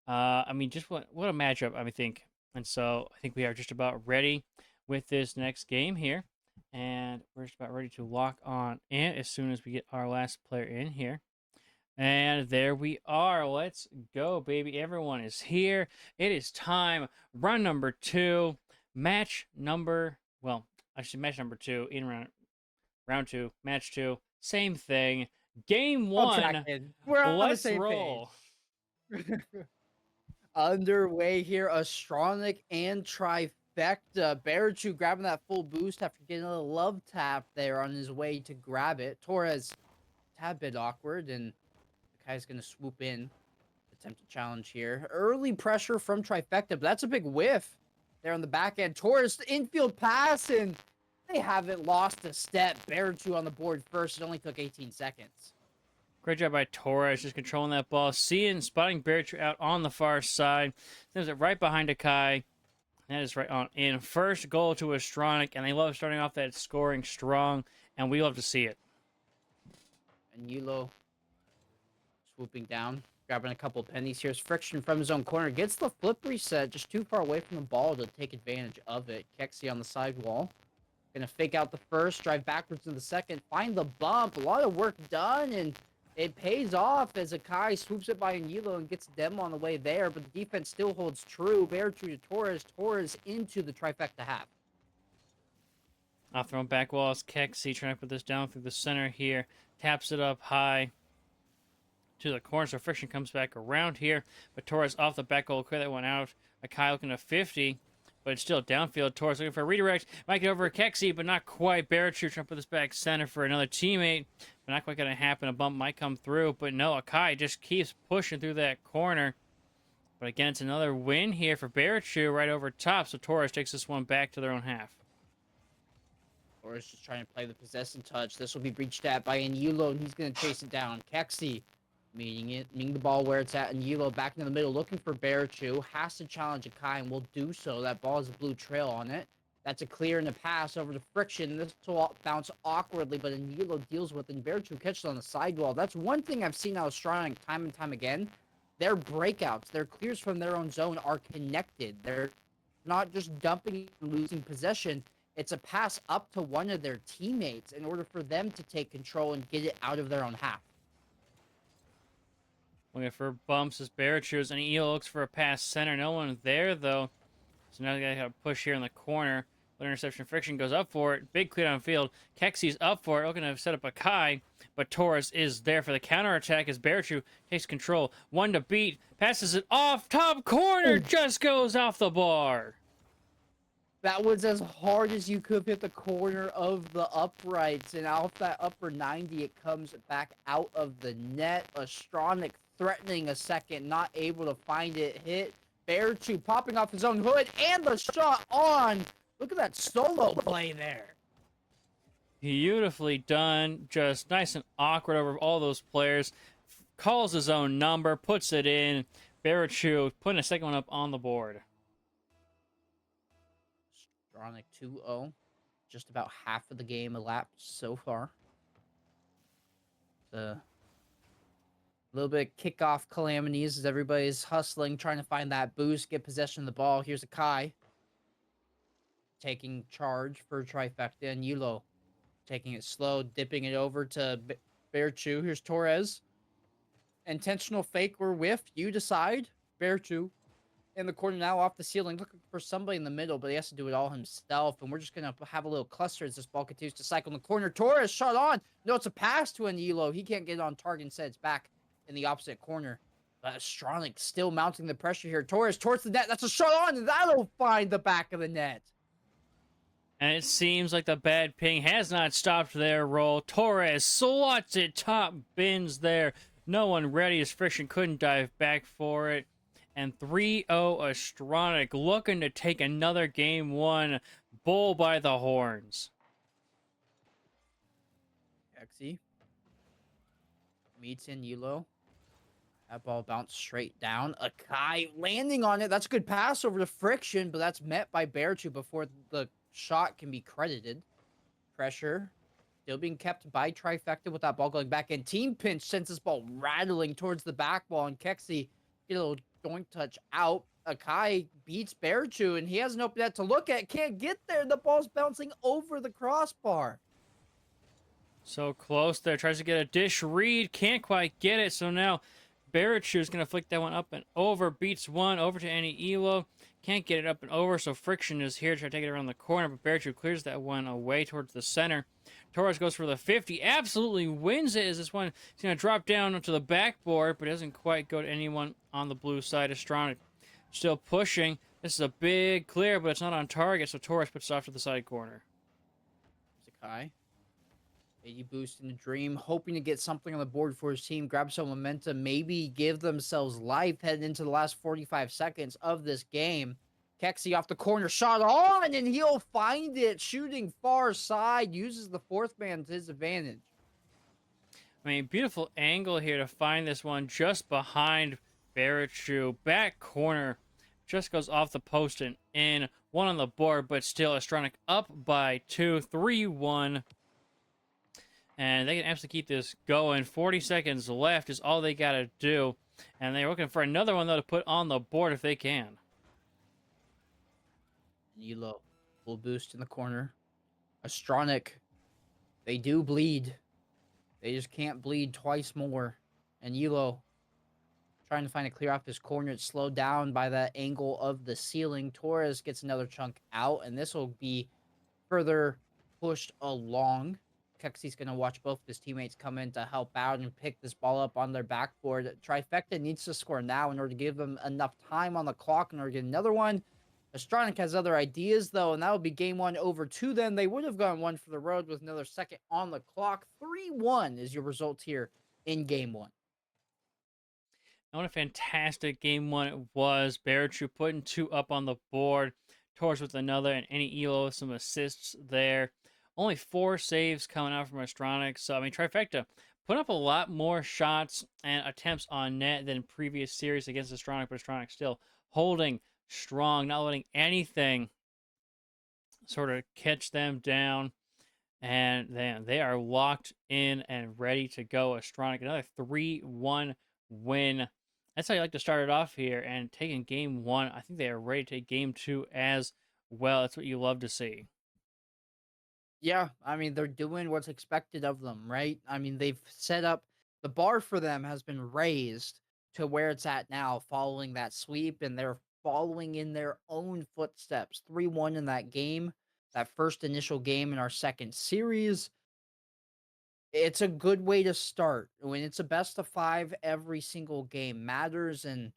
I mean, just what a matchup, I think. And so I think we are just about ready with this next game here. And we're just about ready to lock on in as soon as we get our last player in here. And there we are. Let's go, baby. Everyone is here. It is time. Run number 2. Actually, match number 2 in round 2. Match 2. Same thing. Game All 1. kid. We're on the Let's same roll. page. Underway here, Astronic and Trifecta. Barachu grabbing that full boost after getting a little love tap there on his way to grab it. Torres, tad bit awkward, and the guy's going to swoop in. Attempt to challenge here. Early pressure from Trifecta, but that's a big whiff there on the back end. Torres, infield pass, and they haven't lost a step. Barachu on the board first. It only took 18 seconds. Great job by Torres, just controlling that ball. Spotting Bertrand out on the far side. Sends it right behind Akai. That is right on in. First goal to Astronic, and they love starting off that scoring strong, and we love to see it. And Yulo swooping down, grabbing a couple pennies. Here's friction from his own corner. Gets the flip reset, just too far away from the ball to take advantage of it. Kexi on the sidewall. Gonna fake out the first, drive backwards in the second, find the bump. A lot of work done, and it pays off as Akai swoops it by Anilo and gets them on the way there, but the defense still holds true. Bear true to Torres. Torres into the trifecta half. Off thrown back walls. Kexi trying to put this down through the center here. Taps it up high to the corner, so Friction comes back around here. But Torres off the back goal. Clear that one out. Akai looking to 50, but it's still downfield. Torres looking for a redirect. Might get over Kexi, but not quite. Barachu trying to put this back center for another teammate, but not quite going to happen. A bump might come through, but no, Akai just keeps pushing through that corner. But again, it's another win here for Barachu right over top, so Torres takes this one back to their own half. Torres just trying to play the possession touch. This will be breached at by Anilo, and he's going to chase it down. Kexi meeting the ball where it's at. Anilo back in the middle looking for Barachu. Has to challenge Akai and will do so. That ball has a blue trail on it. That's a clear and a pass over to Friction. This will bounce awkwardly, but Anilo deals with it, and Barachu catches it on the sidewall. That's one thing I've seen out of Astronic time and time again. Their breakouts, their clears from their own zone are connected. They're not just dumping and losing possession. It's a pass up to one of their teammates in order for them to take control and get it out of their own half. Looking for bumps as Barachu, and Eel looks for a pass center. No one there, though. So now they got to push here in the corner. Little interception. Friction goes up for it. Big clear downfield. Kexi's up for it. Looking to set up a Kai, but Torres is there for the counterattack as Barachu takes control. One to beat. Passes it off. Top corner. Just goes off the bar. That was as hard as you could hit the corner of the uprights, and off that upper 90, it comes back out of the net. Astronic threatening a second, not able to find it. Hit. Barachu popping off his own hood, and the shot on. Look at that solo play there. Beautifully done. Just nice and awkward over all those players. Calls his own number, puts it in. Barachu putting a second one up on the board. Astronic 2-0. Just about half of the game elapsed so far. A little bit of kickoff calamities as everybody's hustling, trying to find that boost, get possession of the ball. Here's a Kai taking charge for trifecta, and Yulo taking it slow, dipping it over to Barachu. Here's Torres. Intentional fake or whiff, you decide. Barachu in the corner now off the ceiling, looking for somebody in the middle, but he has to do it all himself, and we're just going to have a little cluster as this ball continues to cycle in the corner. Torres shot on. No, it's a pass to Anilo. He can't get on target, instead it's back in the opposite corner. But Astronic still mounting the pressure here. Torres towards the net. That's a shot on, and that'll find the back of the net. And it seems like the bad ping has not stopped their roll. Torres slots it top bins there. No one ready as Friction couldn't dive back for it. And 3-0 Astronic looking to take another game one. Bull by the horns. Kexi meets in Yulo. That ball bounced straight down. Akai landing on it. That's a good pass over to Friction, but that's met by Barachu before the shot can be credited. Pressure still being kept by trifecta with that ball going back in. Team pinch sends this ball rattling towards the back wall, and Kexi get a little doink touch out. Akai beats Barachu, and he has an open net to look at. Can't get there. The ball's bouncing over the crossbar. So close there. Tries to get a dish read. Can't quite get it. So now Barachu is going to flick that one up and over. Beats one over to Annie Elo. Can't get it up and over, so Friction is here to try to take it around the corner, but Barachu clears that one away towards the center. Torres goes for the 50. Absolutely wins it as this one is going to drop down onto the backboard, but doesn't quite go to anyone on the blue side. Astronic still pushing. This is a big clear, but it's not on target, so Torres puts it off to the side corner. Sakai. 80 boost in the dream, hoping to get something on the board for his team, grab some momentum, maybe give themselves life heading into the last 45 seconds of this game. Kexi off the corner, shot on, and he'll find it, shooting far side, uses the fourth man to his advantage. I mean, beautiful angle here to find this one just behind Barachu. Back corner just goes off the post and in. One on the board, but still Astronic up by 2, 3-1. And they can absolutely keep this going. 40 seconds left is all they got to do. And they're looking for another one, though, to put on the board if they can. Nilo, full boost in the corner. Astronic, they do bleed. They just can't bleed twice more. And Elo trying to find a clear off his corner. It's slowed down by the angle of the ceiling. Torres gets another chunk out, and this will be further pushed along. Kexi's going to watch both of his teammates come in to help out and pick this ball up on their backboard. Trifecta needs to score now in order to give them enough time on the clock in order to get another one. Astronic has other ideas, though, and that would be game one over to them. They would have gone one for the road with another second on the clock. 3-1 is your result here in game one. And what a fantastic game one it was. Barachu putting 2 up on the board. Torres with another, and any Elo with some assists there. Only 4 saves coming out from Astronic. So, I mean, Trifecta put up a lot more shots and attempts on net than previous series against Astronic, but Astronic still holding strong, not letting anything sort of catch them down. And then they are locked in and ready to go. Astronic, another 3-1 win. That's how you like to start it off here. And taking game one, I think they are ready to take game two as well. That's what you love to see. Yeah, I mean, they're doing what's expected of them, right? I mean, they've set up the bar for them has been raised to where it's at now following that sweep, and they're following in their own footsteps. 3-1 in that game, that first initial game in our second series. It's a good way to start. When it's a best of 5, every single game matters, and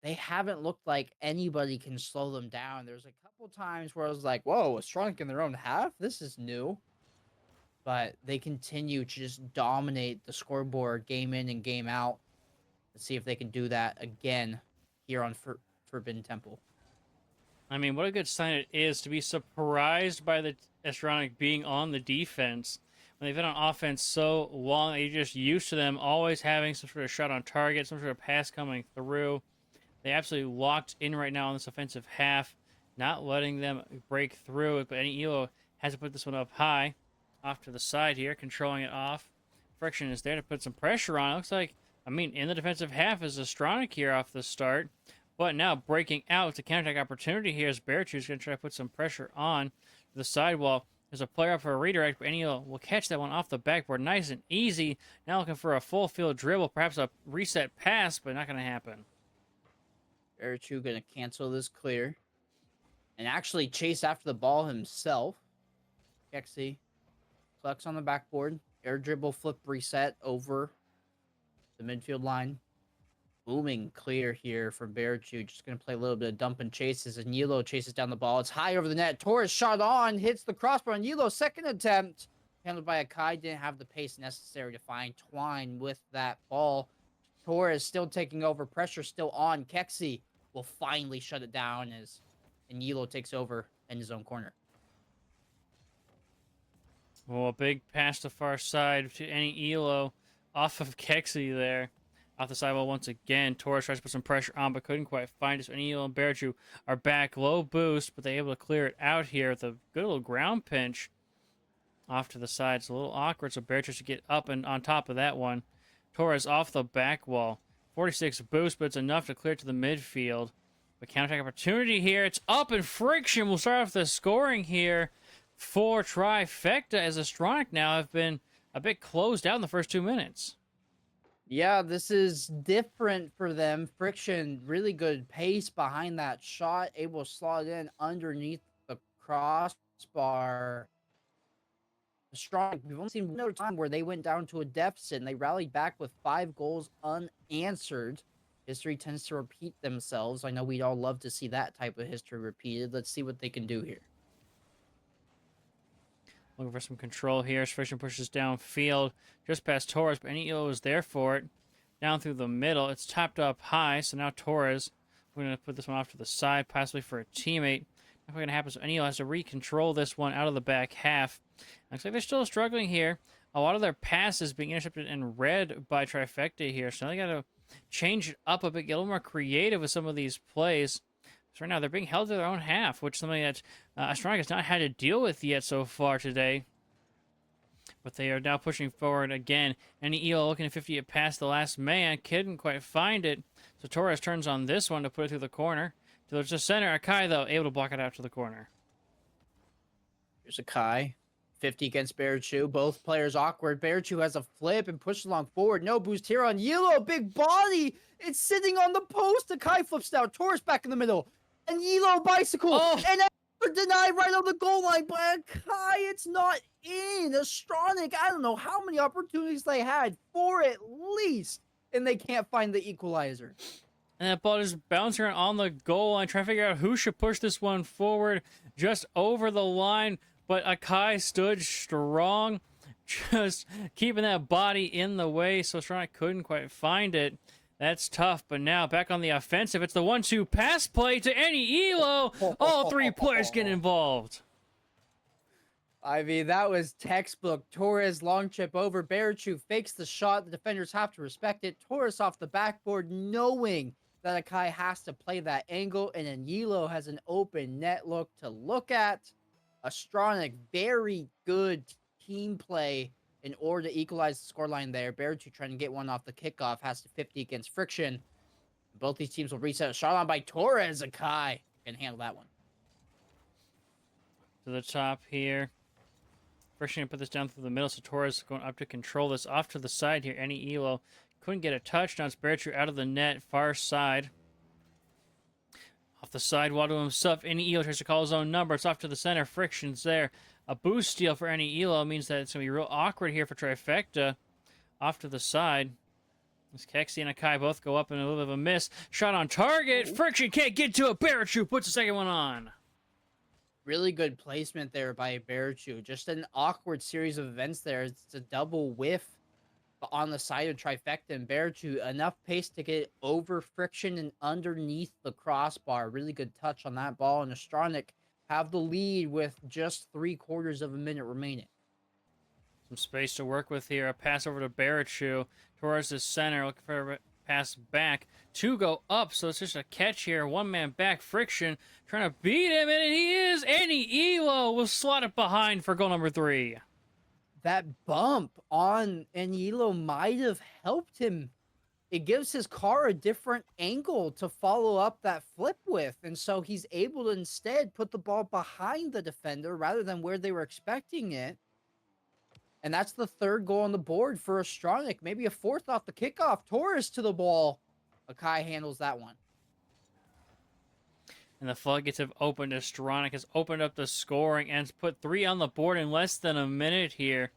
they haven't looked like anybody can slow them down. There's a couple times where I was like, whoa, Astronic in their own half? This is new. But they continue to just dominate the scoreboard game in and game out. Let's see if they can do that again here on Forbidden Temple. I mean, what a good sign it is to be surprised by the Astronic being on the defense. When they've been on offense so long that you're just used to them always having some sort of shot on target, some sort of pass coming through. They absolutely locked in right now on this offensive half, not letting them break through it. But any Elo has to put this one up high, off to the side here, controlling it off. Friction is there to put some pressure on. It looks like, I mean, in the defensive half is Astronic here off the start. But now breaking out with the counterattack opportunity here is Barachu is going to try to put some pressure on the sidewall. There's a player up for a redirect, but Elo will catch that one off the backboard. Nice and easy. Now looking for a full field dribble, perhaps a reset pass, but not going to happen. Barachu going to cancel this clear and actually chase after the ball himself. Kexi collects on the backboard. Air dribble flip reset over the midfield line. Booming clear here from Barachu. Just going to play a little bit of dump and chases, and Elo chases down the ball. It's high over the net. Torres shot on, hits the crossbar on Elo. Second attempt. Handled by Akai. Didn't have the pace necessary to find Twine with that ball. Torres still taking over. Pressure still on. Kexi will finally shut it down as Elo takes over in his own corner. Well, a big pass to far side to any Elo off of Kexi there. Off the sidewall once again. Torres tries to put some pressure on, but couldn't quite find it. So Elo and Barachu are back. Low boost, but they're able to clear it out here with a good little ground pinch off to the side. It's a little awkward, so Barachu should get up and on top of that one. Torres off the back wall. 46 boost, but it's enough to clear to the midfield. But counterattack opportunity here. It's up, and Friction will start off the scoring here for Trifecta, as Astronic now have been a bit closed out in the first 2 minutes. Yeah, this is different for them. Friction, really good pace behind that shot, able to slot in underneath the crossbar. Strong. We've only seen one other time where they went down to a deficit and they rallied back with 5 goals unanswered. History tends to repeat themselves. I know we'd all love to see that type of history repeated. Let's see what they can do here. Looking for some control here. Friction pushes downfield, just past Torres, but any Elo is there for it. Down through the middle. It's topped up high, so now Torres, we're going to put this one off to the side, possibly for a teammate. Not going to happen, so Elo has to recontrol this one out of the back half. Looks like they're still struggling here. A lot of their passes being intercepted and read by Trifecta here, so they got to change it up a bit, get a little more creative with some of these plays. So right now, they're being held to their own half, which is something that Astronic has not had to deal with yet so far today. But they are now pushing forward again. Any Elo looking at 50 it past the last man. Couldn't quite find it. So Torres turns on this one to put it through the corner. To the center. Akai, though, able to block it out to the corner. Here's a Kai. 50 against Barachu. Both players awkward. Barachu has a flip and pushes along forward. No boost here on Yellow. Big body. It's sitting on the post. Akai flips down. Taurus back in the middle. And Yellow bicycle. Oh! And denied right on the goal line. But Akai, it's not in. Astronic, I don't know how many opportunities they had. 4 at least. And they can't find the equalizer. And that ball just bouncing around on the goal line, trying to figure out who should push this one forward just over the line. But Akai stood strong, just keeping that body in the way, so Astronic couldn't quite find it. That's tough, but now back on the offensive. It's the 1-2 pass play to any Elo. All 3 players get involved. I mean, that was textbook. Torres long chip over. Barachu fakes the shot. The defenders have to respect it. Torres off the backboard, knowing that Akai has to play that angle, and then Yelo has an open net look to look at. Astronic, very good team play in order to equalize the scoreline there. Barachu trying to get one off the kickoff, has to 50 against Friction. Both these teams will reset a shot on by Torres. Akai can handle that one. To the top here. Friction gonna put this down through the middle, so Torres going up to control this. Off to the side here, any Elo couldn't get a touch. Now it's Barachu out of the net, far side. Off the side, wall to himself. Any Elo tries to call his own number. It's off to the center. Friction's there. A boost steal for any Elo means that it's going to be real awkward here for Trifecta. Off to the side. As Kexi and Akai both go up in a little bit of a miss. Shot on target. Friction can't get to it. Barachu puts the second one on. Really good placement there by Barachu. Just an awkward series of events there. It's a double whiff on the side of Trifecta, and Barachu enough pace to get over Friction and underneath the crossbar. Really good touch on that ball, and Astronic have the lead with just 3/4 of a minute remaining. Some space to work with here. A pass over to Barachu. Towards the center, looking for a pass back. 2 go up, so it's just a catch here. 1 man back. Friction trying to beat him, and he is. Any Elo will slot it behind for goal number 3. That bump on Anilo might have helped him. It gives his car a different angle to follow up that flip with, and so he's able to instead put the ball behind the defender rather than where they were expecting it. And that's the 3rd goal on the board for Astronic. Maybe a 4th off the kickoff. Torres to the ball. Akai handles that one. And the floodgates have opened. Astronic has opened up the scoring and has put 3 on the board in less than a minute here.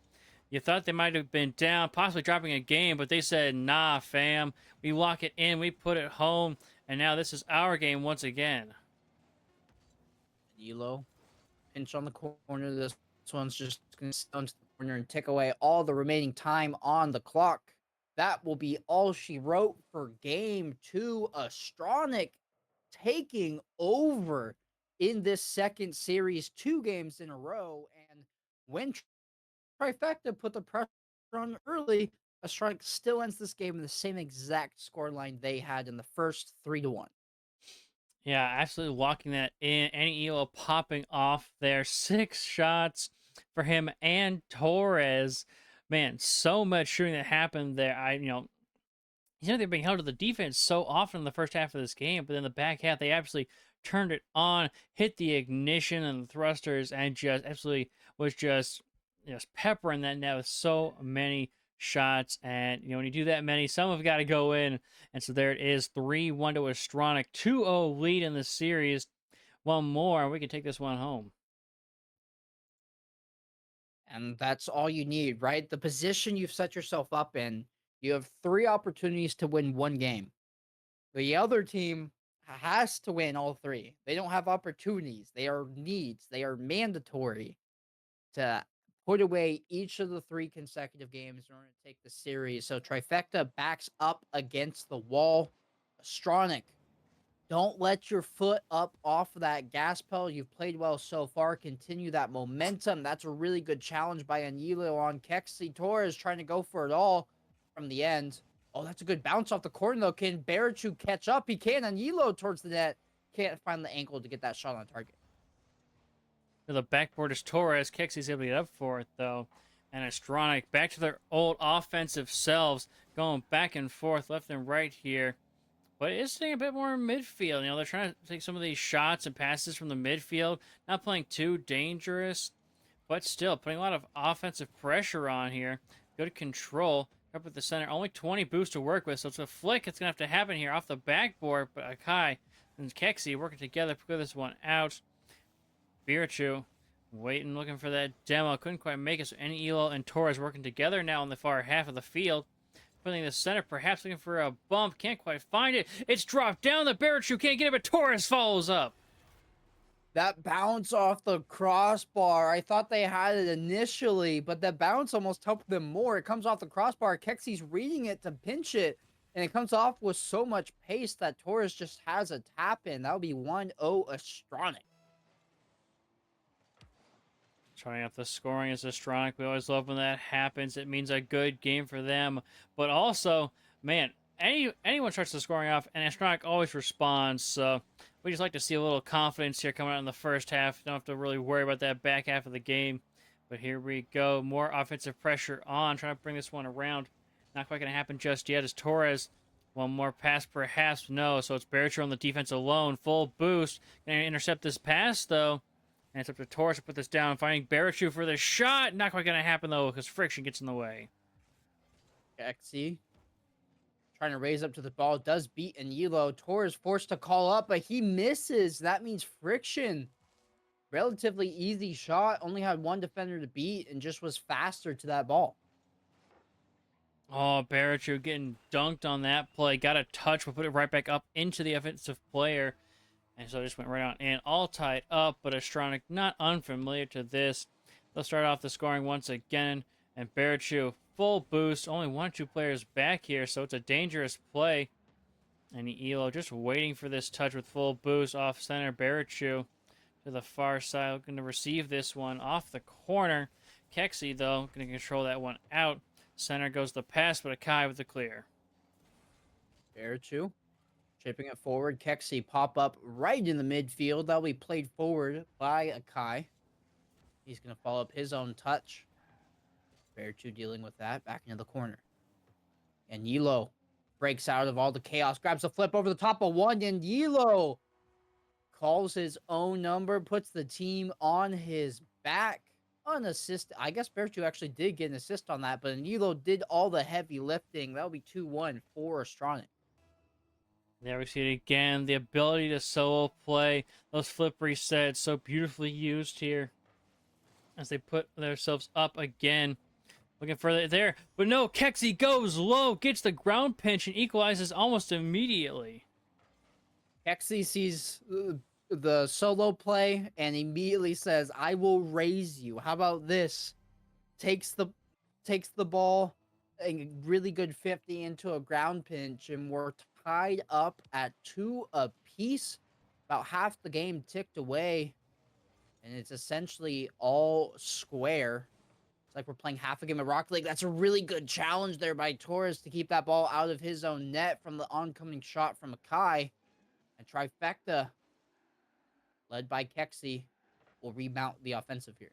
You thought they might have been down, possibly dropping a game, but they said, nah, fam. We lock it in, we put it home, and now this is our game once again. Elo, pinch on the corner. This one's just going to stay into the corner and tick away all the remaining time on the clock. That will be all she wrote for game 2. Astronic taking over in this second series, 2 games in a row. And when Trifecta put the pressure on early, Astronic still ends this game in the same exact scoreline they had in the first, 3-1. Yeah, absolutely locking that in. Any Elo popping off there. 6 shots for him and Torres. Man, so much shooting that happened there. They're being held to the defense so often in the first half of this game, but in the back half, they absolutely turned it on, hit the ignition and the thrusters, and just absolutely was just peppering that net with so many shots. And when you do that many, some have got to go in. And so there it is, 3-1 to Astronic, 2-0 lead in the series. One more, and we can take this one home. And that's all you need, right? The position you've set yourself up in, you have 3 opportunities to win 1 game. The other team has to win all 3. They don't have opportunities. They are needs. They are mandatory to put away each of the 3 consecutive games in order to take the series. So Trifecta backs up against the wall. Astronic, don't let your foot up off of that gas pedal. You've played well so far. Continue that momentum. That's a really good challenge by Anilo on Kexi. Torres trying to go for it all from the end. Oh, that's a good bounce off the corner, though. Can Barachu catch up? He can. Anilo towards the net. Can't find the ankle to get that shot on target. To the backboard is Torres. Kexi's able to get up for it, though. And Astronic back to their old offensive selves, going back and forth, left and right here. But it's staying a bit more in midfield. They're trying to take some of these shots and passes from the midfield. Not playing too dangerous. but still putting a lot of offensive pressure on here. Good control up at the center. Only 20 boosts to work with, so it's a flick. It's gonna have to happen here off the backboard. But Akai and Kexi working together to clear this one out. Birachu waiting, looking for that demo. Couldn't quite make it. So Elo and Torres working together now on the far half of the field. Putting the center, perhaps looking for a bump. Can't quite find it. It's dropped down. The Birachu can't get it, but Torres follows up. That bounce off the crossbar, I thought they had it initially, but that bounce almost helped them more. It comes off the crossbar. Kexi's reading it to pinch it, and it comes off with so much pace that Torres just has a tap in. That would be 1-0 Astronic. Trying up the scoring is Astronic. We always love when that happens. It means a good game for them. But also, man, anyone starts the scoring off, and Astronic always responds. So we just like to see a little confidence here coming out in the first half. Don't have to really worry about that back half of the game. But here we go. More offensive pressure on. Trying to bring this one around. Not quite going to happen just yet as Torres. One more pass, perhaps. No. So it's Baracher on the defense alone. Full boost. Going to intercept this pass, though. And it's up to Torres to put this down. Finding Barachu for the shot. Not quite going to happen, though, because friction gets in the way. Kexi trying to raise up to the ball. Does beat Elo. Torres forced to call up, but he misses. That means friction. Relatively easy shot. Only had one defender to beat and just was faster to that ball. Oh, Barachu getting dunked on that play. Got a touch. We'll put it right back up into the offensive player. And so it just went right on in. All tied up, but Astronic not unfamiliar to this. They'll start off the scoring once again. And Barachu, full boost. Only 1 or 2 players back here, so it's a dangerous play. And Elo just waiting for this touch with full boost off center. Barachu to the far side, looking to receive this one off the corner. Kexi, though, going to control that one out. Center goes the pass, but Akai with the clear. Barachu chipping it forward. Kexi pop up right in the midfield. That'll be played forward by Akai. He's going to follow up his own touch. Barachu dealing with that. Back into the corner. And Elo breaks out of all the chaos. Grabs a flip over the top of one. And Elo calls his own number. Puts the team on his back. Unassisted. I guess Barachu actually did get an assist on that. But Elo did all the heavy lifting. That'll be 2-1 for Astronic. There we see it again. The ability to solo play. Those flip resets so beautifully used here. As they put themselves up again. Looking further there. But no, Kexi goes low. Gets the ground pinch and equalizes almost immediately. Kexi sees the solo play and immediately says, I will raise you. How about this? Takes the ball, a really good 50 into a ground pinch, and we're tied up at 2 apiece. About half the game ticked away, and it's essentially all square. It's like we're playing half a game of Rocket League. That's a really good challenge there by Torres to keep that ball out of his own net from the oncoming shot from Akai. And trifecta, led by Kexi, will remount the offensive here.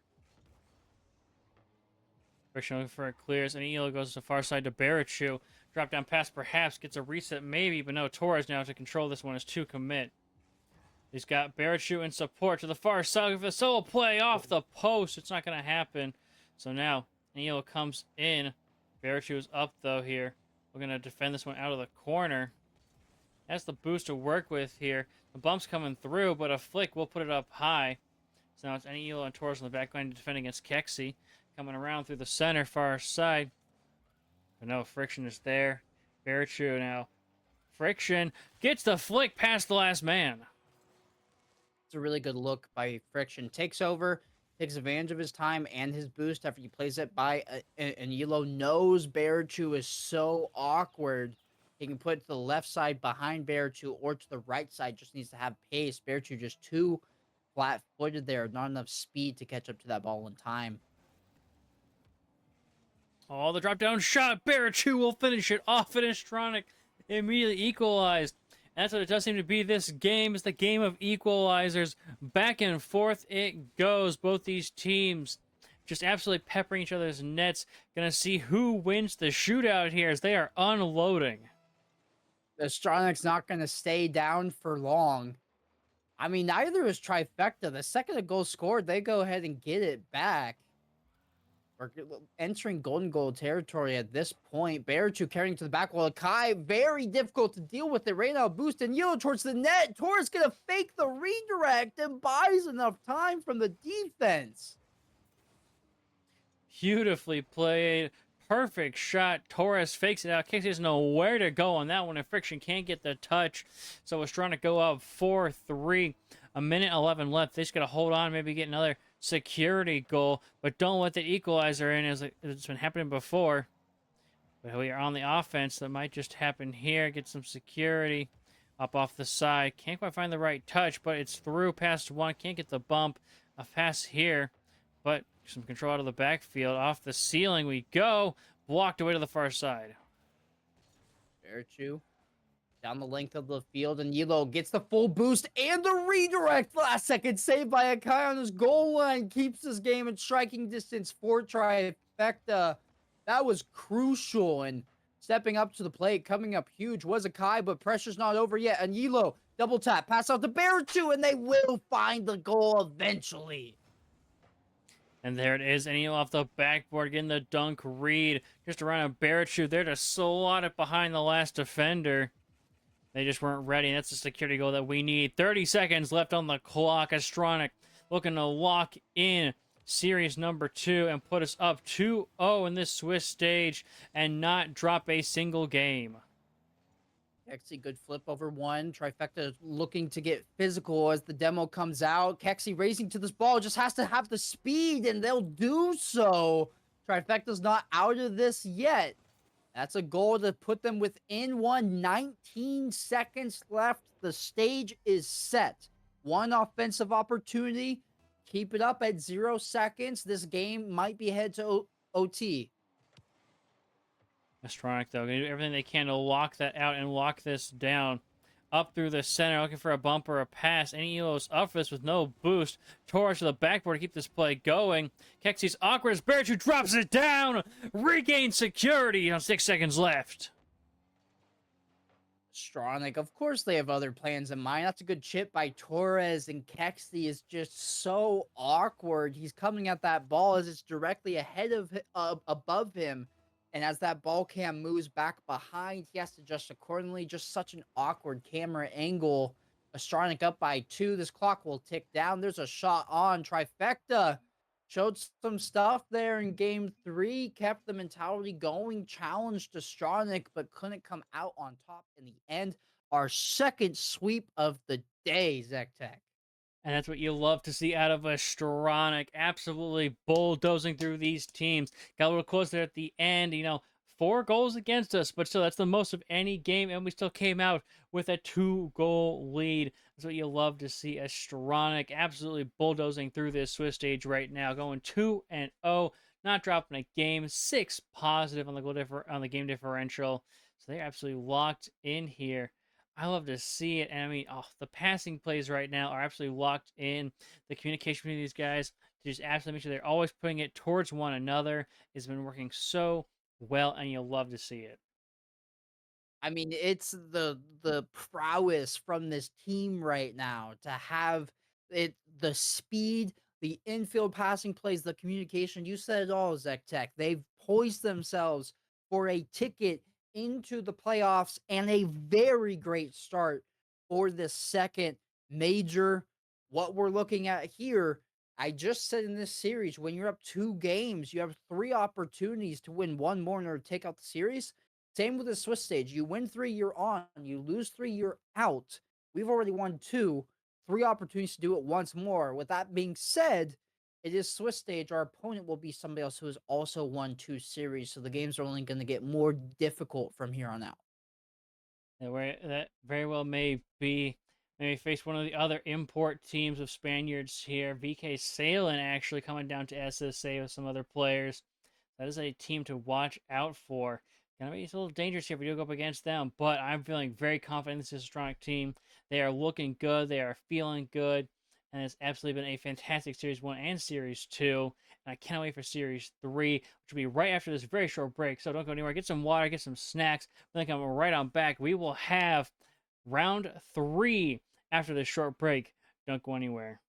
Friction looking for a clears, and Elo goes to the far side to Barachu. Drop down pass perhaps, gets a reset maybe, but no, Torres now to control this one is to commit. He's got Barachu in support to the far side with a solo play off the post. It's not going to happen. So now, Elo comes in. Barachu is up though here. We're going to defend this one out of the corner. That's the boost to work with here. The bump's coming through, but a flick will put it up high. So now it's Elo and Torres on the back line to defend against Kexi. Coming around through the center, far side. But no, Friction is there. Barachu now. Friction gets the flick past the last man. It's a really good look by Friction. Takes over, takes advantage of his time and his boost after he plays it by. And Elo knows Barachu is so awkward. He can put it to the left side behind Barachu or to the right side. Just needs to have pace. Barachu just too flat-footed there. Not enough speed to catch up to that ball in time. Oh, the drop down shot. Barachu will finish it off, and Astronic immediately equalized. And that's what it does seem to be this game. It's the game of equalizers. Back and forth it goes. Both these teams just absolutely peppering each other's nets. Gonna see who wins the shootout here as they are unloading. Astronic's not going to stay down for long. I mean, neither is trifecta. The second a goal scored, they go ahead and get it back. We're entering golden goal territory at this point. Berichu carrying to the back wall. Kai, very difficult to deal with it. Right now, boost and yield towards the net. Torres gonna fake the redirect and buys enough time from the defense. Beautifully played. Perfect shot. Torres fakes it out. Casey doesn't know where to go on that one, and Friction can't get the touch. So it's trying to go up 4-3. A minute 11 left. They just got to hold on, maybe get another security goal, but don't let the equalizer in as it's been happening before. But we are on the offense. That might just happen here. Get some security up off the side. Can't quite find the right touch, but it's through past one. Can't get the bump. A pass here, but some control out of the backfield. Off the ceiling we go. Blocked away to the far side. Berichu down the length of the field, and Yilo gets the full boost and the redirect. Last second save by Akai on his goal line. Keeps this game in striking distance for trifecta. That was crucial, and stepping up to the plate, coming up huge was Akai, but pressure's not over yet. And Yilo, double tap, pass out to Berichu, and they will find the goal eventually. And there it is, and off the backboard, getting the dunk read. Just around a Berichu there to slot it behind the last defender. They just weren't ready, and that's the security goal that we need. 30 seconds left on the clock. Astronic looking to lock in series number 2 and put us up 2-0 in this Swiss stage and not drop a single game. Kexi, good flip over one. Trifecta looking to get physical as the demo comes out. Kexi racing to this ball, just has to have the speed, and they'll do so. Trifecta's not out of this yet. That's a goal to put them within one. 19 seconds left. The stage is set. One offensive opportunity. Keep it up at 0 seconds. This game might be head to OT. Astronic, though, going to do everything they can to lock that out and lock this down. Up through the center, looking for a bump or a pass. Any Elo's up for this with no boost. Torres to the backboard to keep this play going. Kexi's awkward as Berichu drops it down. Regains security on 6 seconds left. Astronic, of course they have other plans in mind. That's a good chip by Torres, and Kexi is just so awkward. He's coming at that ball as it's directly ahead of above him. And as that ball cam moves back behind, he has to adjust accordingly. Just such an awkward camera angle. Astronic up by 2. This clock will tick down. There's a shot on. Trifecta showed some stuff there in game 3. Kept the mentality going. Challenged Astronic, but couldn't come out on top in the end. Our second sweep of the day, ZechTech. And that's what you love to see out of Astronic. Absolutely bulldozing through these teams. Got a little close there at the end. 4 goals against us, but still, that's the most of any game, and we still came out with a 2-goal lead. That's what you love to see. Astronic absolutely bulldozing through this Swiss stage right now, going 2-0, not dropping a game, 6 positive on the game differential. So they're absolutely locked in here. I love to see it. And I mean, the passing plays right now are absolutely locked in. The communication between these guys to just absolutely make sure they're always putting it towards one another has been working so well, and you'll love to see it. I mean, it's the prowess from this team right now to have it, the speed, the infield passing plays, the communication. You said it all, ZechTech. They've poised themselves for a ticket into the playoffs and a very great start for this second major. What we're looking at here, I just said in this series, when you're up 2 games, you have 3 opportunities to win 1 more in order to take out the series. Same with the Swiss stage. You win 3, you're on. You lose 3, you're out. We've already won 2. 3 opportunities to do it once more. With that being said, it is Swiss stage. Our opponent will be somebody else who has also won 2 series, so the games are only going to get more difficult from here on out. That very well may be. Maybe face one of the other import teams of Spaniards here. VK Salen actually coming down to SSA with some other players. That is a team to watch out for. Gonna be a little dangerous here if we do go up against them, but I'm feeling very confident in this Astronic team. They are looking good. They are feeling good. And it's absolutely been a fantastic Series 1 and Series 2. And I cannot wait for Series 3, which will be right after this very short break. So don't go anywhere. Get some water, get some snacks. I think I'm right on back. We will have round 3 after this short break Don't go anywhere.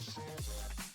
Shit.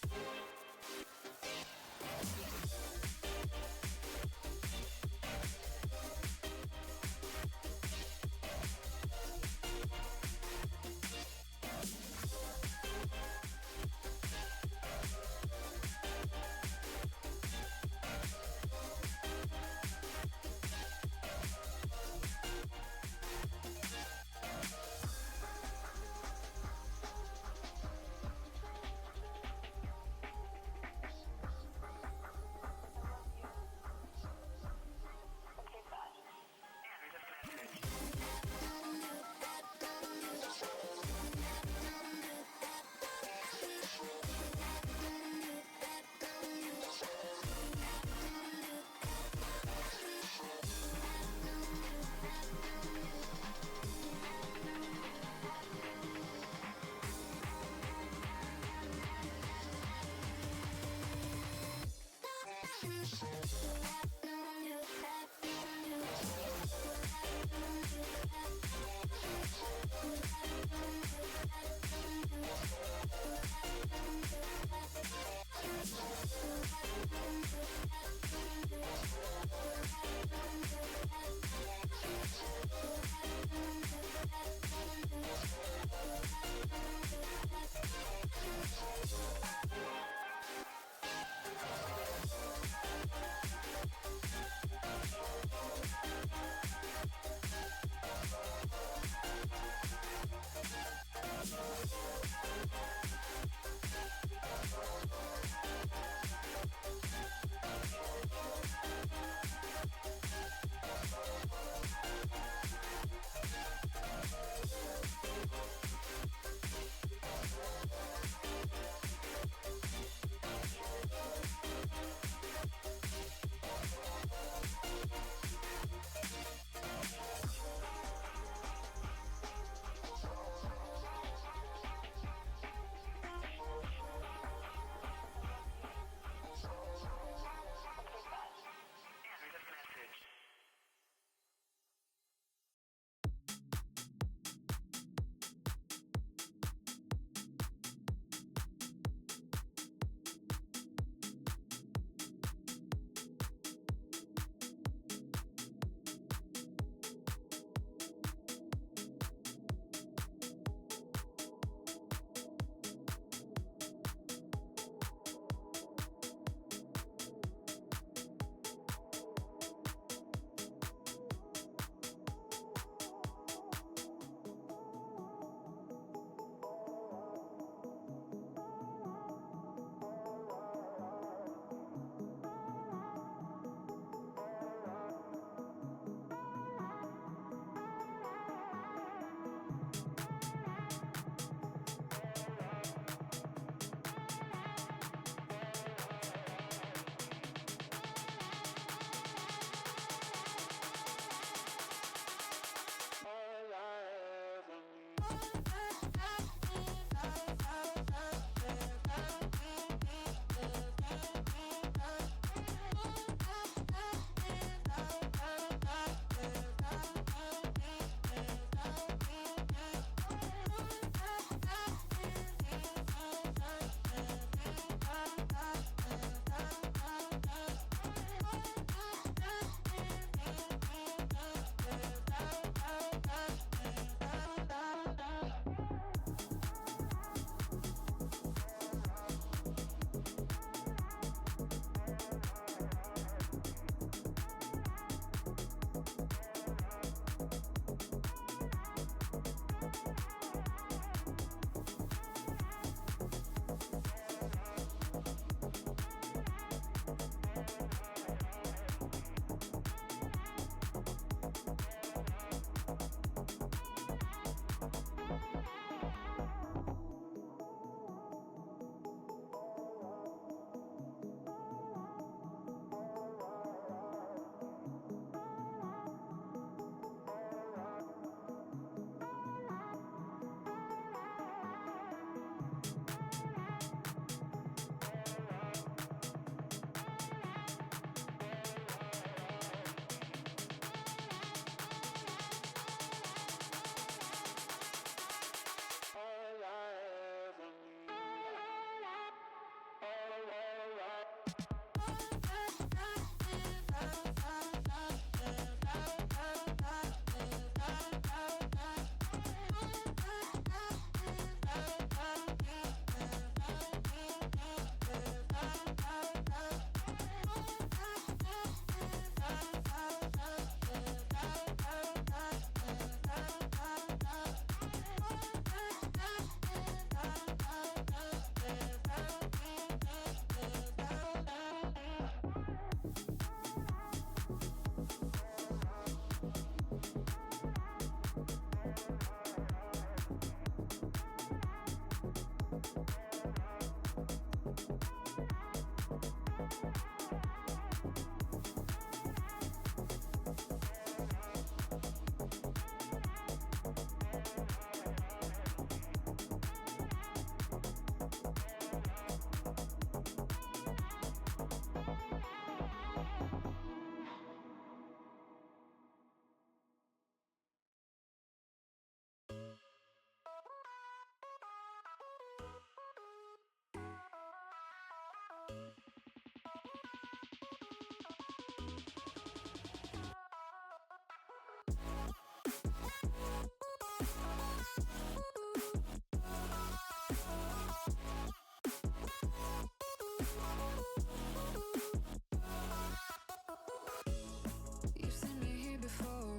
You've seen me here before,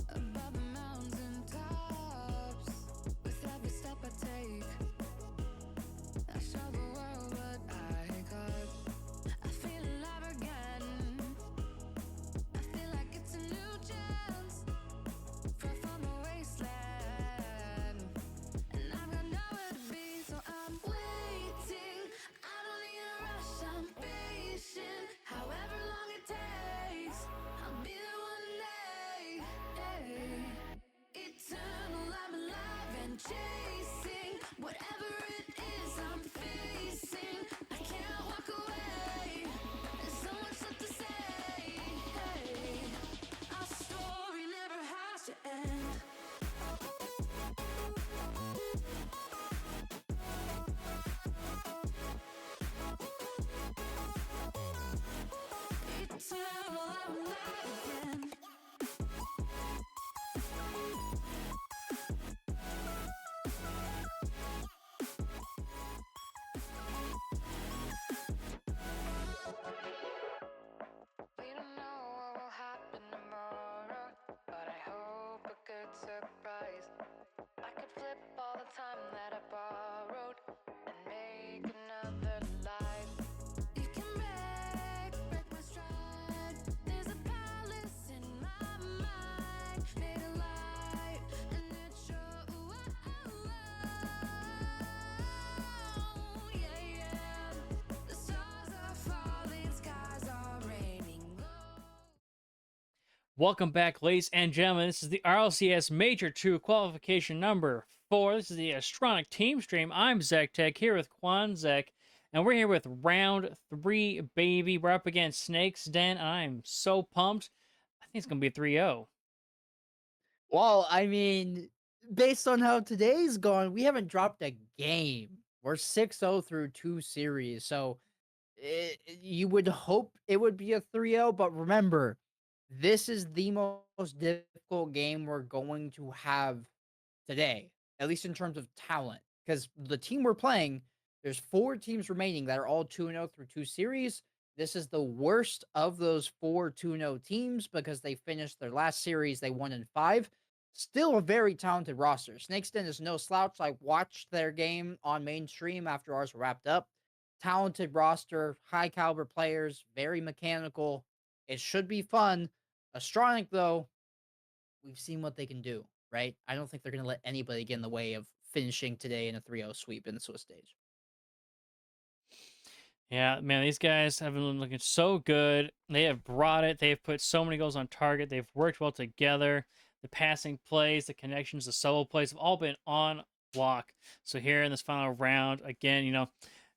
above the mountain tops. With every step I take, I show the world what I got. I feel alive again. I feel like it's a new chance, far from the wasteland. And I've got nowhere to be, so I'm waiting. I don't need a rush, I'm patient. However long it takes, I'll be there one day. Hey. Eternal, I'm alive and chasing whatever it is I'm facing. I can't walk away. There's so much left to say. Hey. Our story never has to end. Eternal, I'm alive again. We don't know what will happen tomorrow, but I hope a good surprise. I could flip all the time that I borrowed and make another life. You can break my stride. There's a palace in my mind, made of light, and it shows. Yeah, yeah. The stars are falling, skies are raining. Welcome back, ladies and gentlemen. This is the RLCS Major 2 qualification number 4. This is the Astronic team stream. I'm ZechTech here with Quanzek, and we're here with round 3, baby. We're up against Snake's Den. I'm so pumped. I think it's going to be a 3-0. Well, I mean, based on how today's gone, we haven't dropped a game. We're 6-0 through 2 series. So you would hope it would be a 3-0, but remember, this is the most difficult game we're going to have today, at least in terms of talent. Because the team we're playing, there's 4 teams remaining that are all 2-0 through 2 series. This is the worst of those 4 2-0 teams because they finished their last series, they won in 5. Still a very talented roster. Snakesden is no slouch. I watched their game on mainstream after ours wrapped up. Talented roster, high caliber players, very mechanical. It should be fun. Astronic, though, we've seen what they can do, right? I don't think they're going to let anybody get in the way of finishing today in a 3-0 sweep in the Swiss stage. Yeah, man, these guys have been looking so good. They have brought it. They have put so many goals on target. They've worked well together. The passing plays, the connections, the solo plays have all been on block. So here in this final round, again,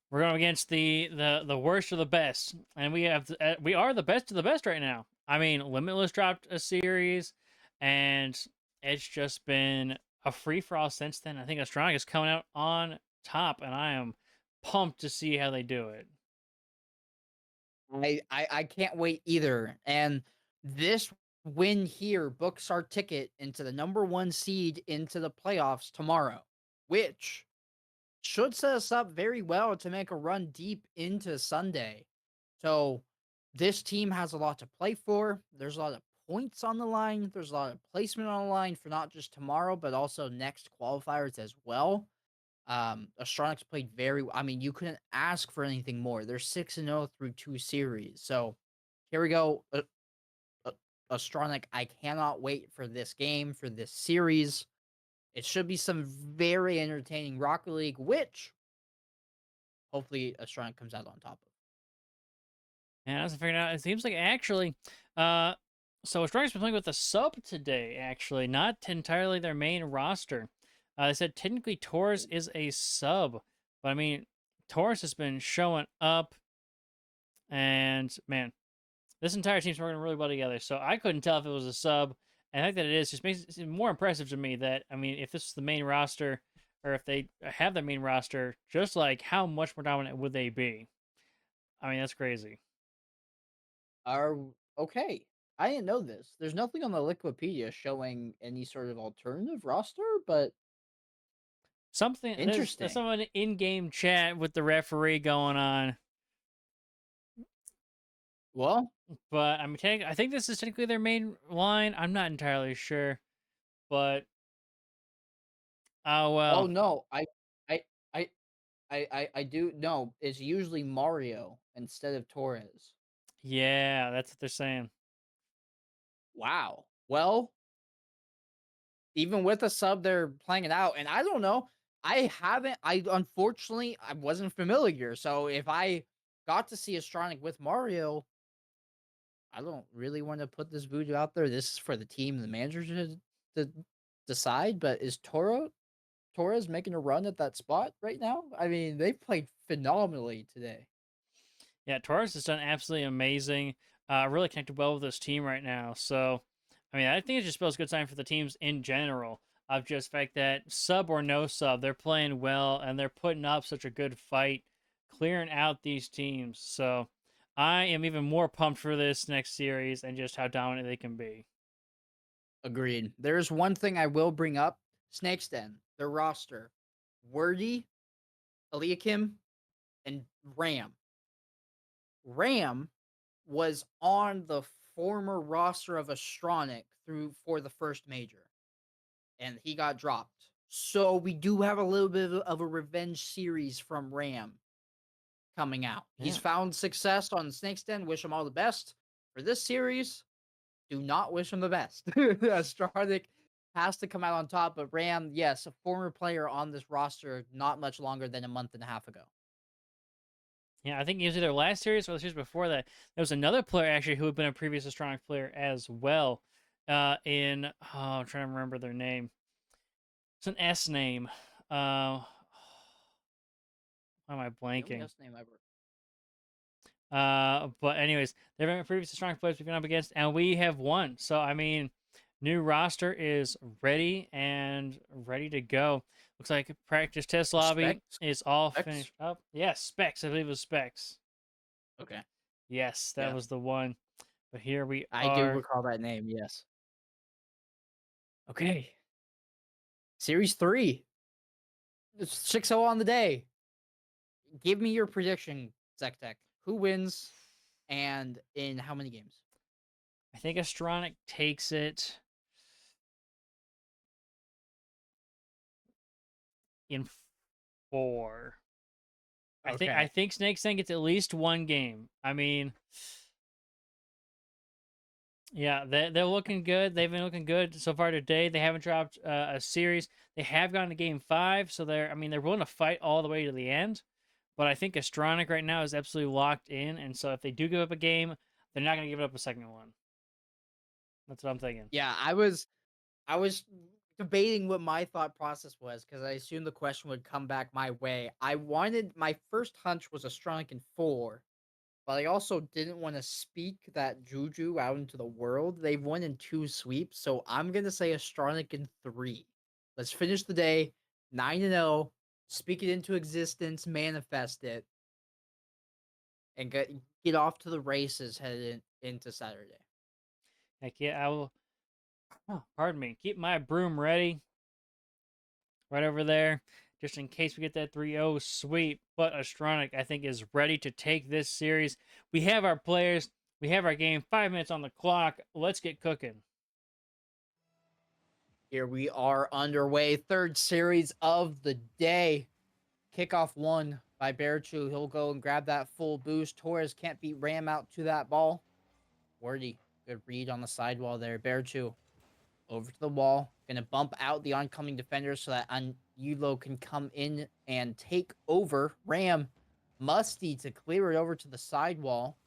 we're going against the worst of the best, and we are the best of the best right now. I mean, Limitless dropped a series, and it's just been a free for all since then. I think Astronic is coming out on top, and I am pumped to see how they do it. I can't wait either. And this win here books our ticket into the number 1 seed into the playoffs tomorrow, which should set us up very well to make a run deep into Sunday. So this team has a lot to play for. There's a lot of points on the line. There's a lot of placement on the line for not just tomorrow, but also next qualifiers as well. Astronics played I mean, you couldn't ask for anything more. They're 6-0 through 2 series. So here we go. Uh, Astronic, I cannot wait for this game, for this series. It should be some very entertaining Rocket League, which hopefully Astronic comes out on top of. And I was figuring out, it seems like actually, uh, so Australia's been playing with a sub today, actually, not entirely their main roster. They said technically Taurus is a sub, but I mean, Taurus has been showing up, and man, this entire team's working really well together. So I couldn't tell if it was a sub. And I think that it is. Just makes it more impressive to me that, I mean, if this is the main roster, or if they have the main roster, just like how much more dominant would they be? I mean, that's crazy. Are okay. I didn't know this. There's nothing on the Wikipedia showing any sort of alternative roster, but Something there's interesting. some in-game chat with the referee going on, Well, but I mean, I think this is technically their main line. I'm not entirely sure, but oh oh well. no, I, I, I do no. It's usually Mario instead of Torres. Yeah, that's what they're saying. Wow. Well, even with a sub, they're playing it out, and I don't know. I haven't. I unfortunately I wasn't familiar. So if I got to see Astronic with Mario, I don't really want to put this voodoo out there. This is for the team, and the manager to decide. But is Torres making a run at that spot right now? I mean, they played phenomenally today. Yeah, Torres has done absolutely amazing. Really connected well with this team right now. So, I mean, I think it just spells good sign for the teams in general. Of just the fact that sub or no sub, they're playing well and they're putting up such a good fight, clearing out these teams. So, I am even more pumped for this next series and just how dominant they can be. Agreed. There's one thing I will bring up: Snake's Den, their roster, Wordy, Eliakim, and Ram. Ram was on the former roster of Astronic for the first major, and he got dropped. So we do have a little bit of a revenge series from Ram coming out. He's Yeah. found success on Snake's Den. Wish him all the best for this series. Do not wish him the best. Astronic has to come out on top, but Ram, yes, a former player on this roster not much longer than a month and a half ago. Yeah, I think it was either last series or the series before that. There was another player actually who had been a previous Astronic player as well. I'm trying to remember their name. It's an S name. Why am I The only blanking? S name ever. But anyways, they've been previous Astronic players we've been up against, and we have won. So I mean, new roster is ready and ready to go. Looks like practice test lobby Specs? is all Specs? finished up. Yes, Specs. I believe it was Specs. Okay. Yes, that Yeah. was the one. But here we I do are. recall that name, yes. Okay. Series 3. It's 6-0 on the day. Give me your prediction, ZechTech. Who wins and in how many games? I think Astronic takes it in 4. I Okay. think Snake Sang gets at least one game. I mean, yeah, they're looking good. They've been looking good so far today. They haven't dropped a series. They have gone to game 5, so they're willing to fight all the way to the end. But I think Astronic right now is absolutely locked in, and so if they do give up a game, they're not going to give up a second one. That's what I'm thinking. Yeah, I was debating what my thought process was because I assumed the question would come back my way. My first hunch was Astronic in 4, but I also didn't want to speak that juju out into the world. They've won in 2 sweeps, so I'm gonna say Astronic in 3. Let's finish the day 9-0. Speak it into existence, manifest it, and get off to the races headed into Saturday. Heck yeah, I will. Oh, pardon me. Keep my broom ready right over there, just in case we get that 3-0 sweep. But Astronic, I think, is ready to take this series. We have our players. We have our game. 5 minutes on the clock. Let's get cooking. Here we are underway. Third series of the day. Kickoff one by Bearchu. He'll go and grab that full boost. Torres can't beat Ram out to that ball. Wordy, good read on the sidewall there. Bearchu over to the wall. Gonna bump out the oncoming defender so that Yulo can come in and take over. Ram, Musty to clear it over to the sidewall.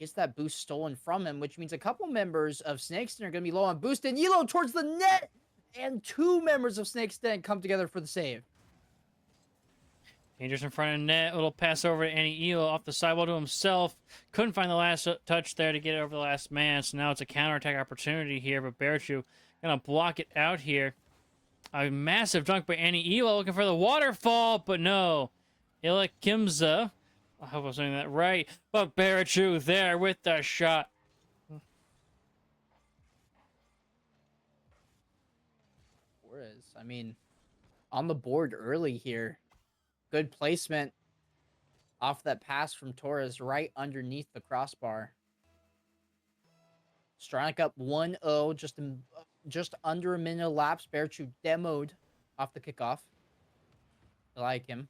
Gets that boost stolen from him, which means a couple members of Snakeston are gonna be low on boost. And Yulo towards the net! And two members of Snakeston come together for the save. Dangerous in front of net. Little pass over to Annie Elo off the sidewall to himself. Couldn't find the last touch there to get it over the last man. So now it's a counterattack opportunity here. But Bearchu gonna block it out here. A massive dunk by Annie Elo looking for the waterfall, but no. Ila Kimza. I hope I'm saying that right. But Bearchu there with the shot. Torres, I mean, on the board early here. Good placement off that pass from Torres right underneath the crossbar. Astronic up 1-0, just under a minute elapsed. Bearchu demoed off the kickoff. I like him.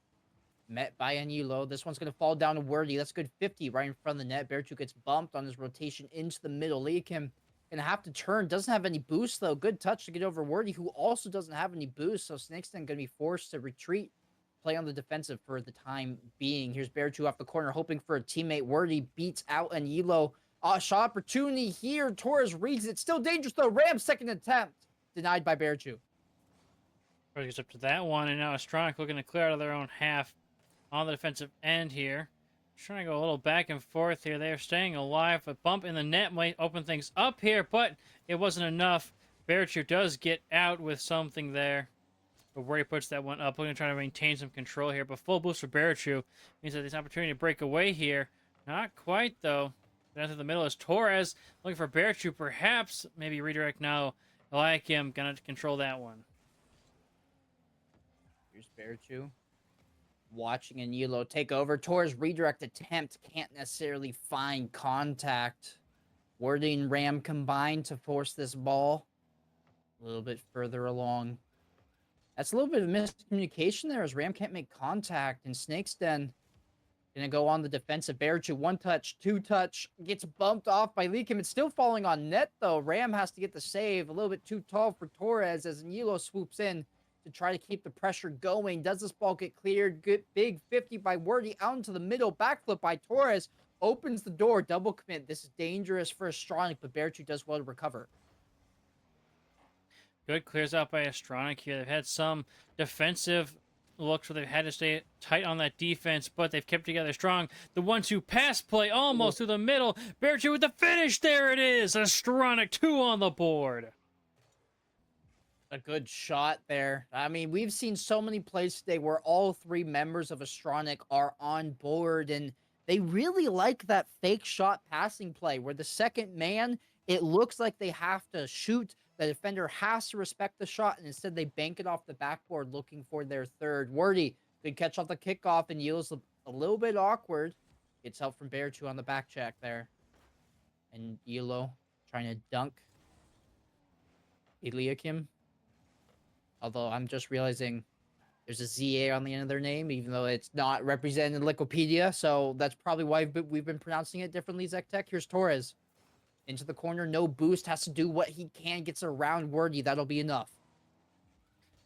Met by Anulo. This one's going to fall down to Wordy. That's good 50 right in front of the net. Bearchu gets bumped on his rotation into the middle. Leakim going to have to turn. Doesn't have any boost, though. Good touch to get over Wordy, who also doesn't have any boost. So Snakeston going to be forced to retreat. Play on the defensive for the time being. Here's Bearchu off the corner, hoping for a teammate. Wordy beats out Anulo. Shot opportunity here. Torres reads it. Still dangerous, though. Ram's second attempt. Denied by Bearchu. Gets up to that one, and now Astronic looking to clear out of their own half on the defensive end here. Trying to go a little back and forth here. They're staying alive. A bump in the net might open things up here, but it wasn't enough. Bearchu does get out with something there. But where he puts that one up, looking to try to maintain some control here. But full boost for Bearchu means that there's an opportunity to break away here. Not quite, though. Down to the middle is Torres. Looking for Bearchu, perhaps. Maybe redirect now. I like him. Gonna control that one. Here's Bearchu. Watching Anulo take over. Torres redirect attempt. Can't necessarily find contact. Wordy and Ram combined to force this ball a little bit further along. That's a little bit of miscommunication there as Ram can't make contact. And Snakeston gonna go on the defensive. Bearchu, one touch, two touch. Gets bumped off by Leakim. It's still falling on net, though. Ram has to get the save. A little bit too tall for Torres as Anulo swoops in to try to keep the pressure going. Does this ball get cleared? Good big 50 by Wordy out into the middle. Backflip by Torres. Opens the door. Double commit. This is dangerous for Astronic, but Bearchu does well to recover. Good clears out by Astronic here. They've had some defensive looks where they've had to stay tight on that defense, but they've kept together strong. The 1-2 pass play almost through the middle. Bearchu with the finish. There it is. Astronic 2 on the board. A good shot there. I mean, we've seen so many plays today where all three members of Astronic are on board, and they really like that fake shot passing play where the second man, it looks like they have to shoot. The defender has to respect the shot, and instead they bank it off the backboard looking for their third. Wordy, good catch off the kickoff, and yields a little bit awkward. Gets help from Bearchu on the back check there. And Yelo trying to dunk Eliakim. Although I'm just realizing there's a ZA on the end of their name, even though it's not represented in Wikipedia. So that's probably why we've been pronouncing it differently, ZechTech. Here's Torres. Into the corner, no boost, has to do what he can, gets around Wordy, that'll be enough.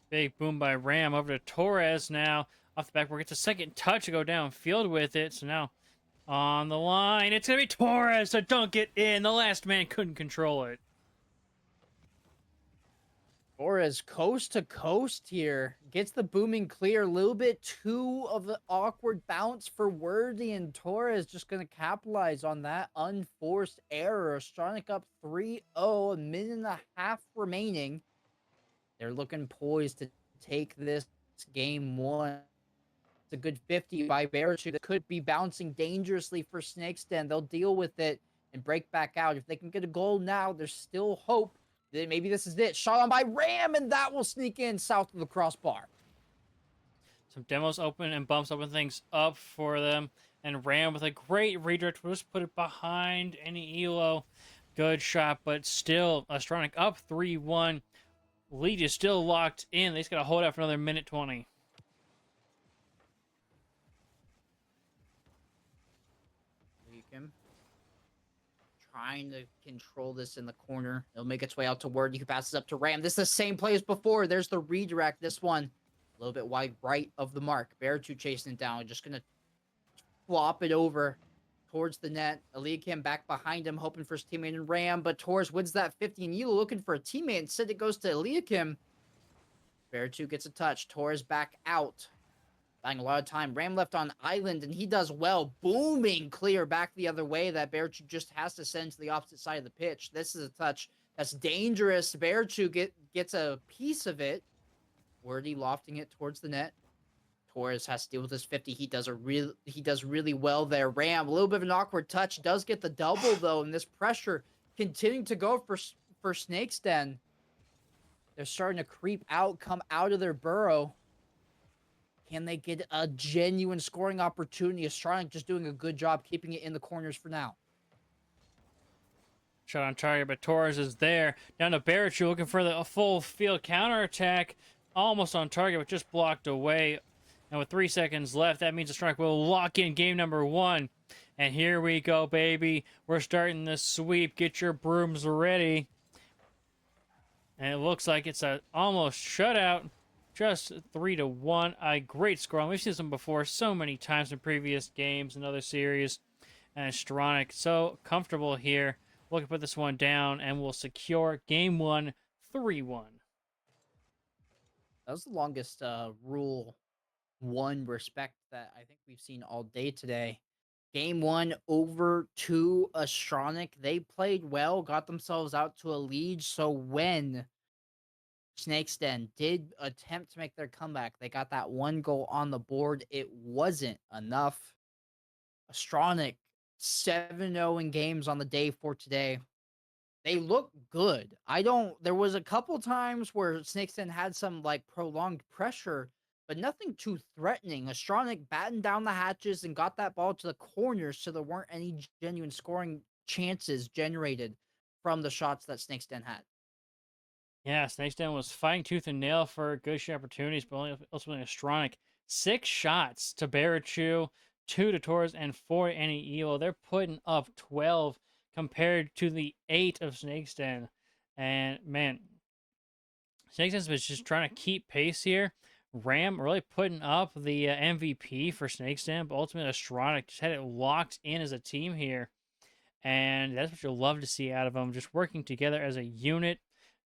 Big boom by Ram over to Torres now. Off the backboard, gets a second touch to go downfield with it. So now on the line, it's going to be Torres to dunk it in. The last man couldn't control it. Torres coast to coast here. Gets the booming clear. A little bit too of an awkward bounce for Wordy, and Torres just going to capitalize on that unforced error. Astronic up 3-0, a minute and a half remaining. They're looking poised to take this game one. a good 50 by Beartooth that could be bouncing dangerously for Snake's Den. They'll deal with it and break back out. If they can get a goal now, there's still hope that maybe this is it. Shot on by Ram, and that will sneak in south of the crossbar. Some demos open and bumps open things up for them. And Ram with a great redirect will just put it behind any elo. Good shot, but still Astronic up 3-1. Lead is still locked in. They just got to hold out for another minute 20. Trying to control this in the corner. It'll make its way out to Word. You can pass this up to Ram. This is the same play as before. There's the redirect. This one a little bit wide right of the mark. Beartooth chasing it down. Just going to flop it over towards the net. Eliakim back behind him, hoping for his teammate in Ram, but Torres wins that 50, and Yilo looking for a teammate. Instead, it goes to Eliakim. Beartooth gets a touch. Torres back out. Buying a lot of time. Ram left on island, and he does well. Booming clear back the other way that Beartooth just has to send to the opposite side of the pitch. This is a touch that's dangerous. Beartooth gets a piece of it. Wordy lofting it towards the net. Torres has to deal with his 50. He does really well there. Ram, a little bit of an awkward touch. Does get the double, though, and this pressure continuing to go for Snake's Den. They're starting to creep out, come out of their burrow. Can they get a genuine scoring opportunity? Astronic just doing a good job keeping it in the corners for now. Shot on target, but Torres is there. Down to Beartooth looking for a full field counterattack. Almost on target, but just blocked away. And with 3 seconds left, that means Astronic will lock in game number 1. And here we go, baby. We're starting this sweep. Get your brooms ready. And it looks like it's a almost shutout. Just 3-1. A great score. We've seen them before so many times in previous games and other series. And Astronic so comfortable here. We'll put this one down and we'll secure game 1 3-1. That was the longest Rule 1 respect that I think we've seen all day today. Game 1 over to Astronic. They played well, got themselves out to a lead. So when Snake's Den did attempt to make their comeback, they got that 1 goal on the board. It wasn't enough. Astronic 7-0 in games on the day for today. They look good. There was a couple times where Snake's Den had some like prolonged pressure, but nothing too threatening. Astronic battened down the hatches and got that ball to the corners, so there weren't any genuine scoring chances generated from the shots that Snake's Den had. Yeah, Snake's Den was fighting tooth and nail for good shot opportunities, but only ultimately Astronic. 6 shots to Beartooth, 2 to Torres, and 4 to any Elo. They're putting up 12 compared to the 8 of Snake's Den. And man, Snake's Den was just trying to keep pace here. Ram really putting up the MVP for Snake's Den, but ultimately Astronic just had it locked in as a team here. And that's what you'll love to see out of them. Just working together as a unit,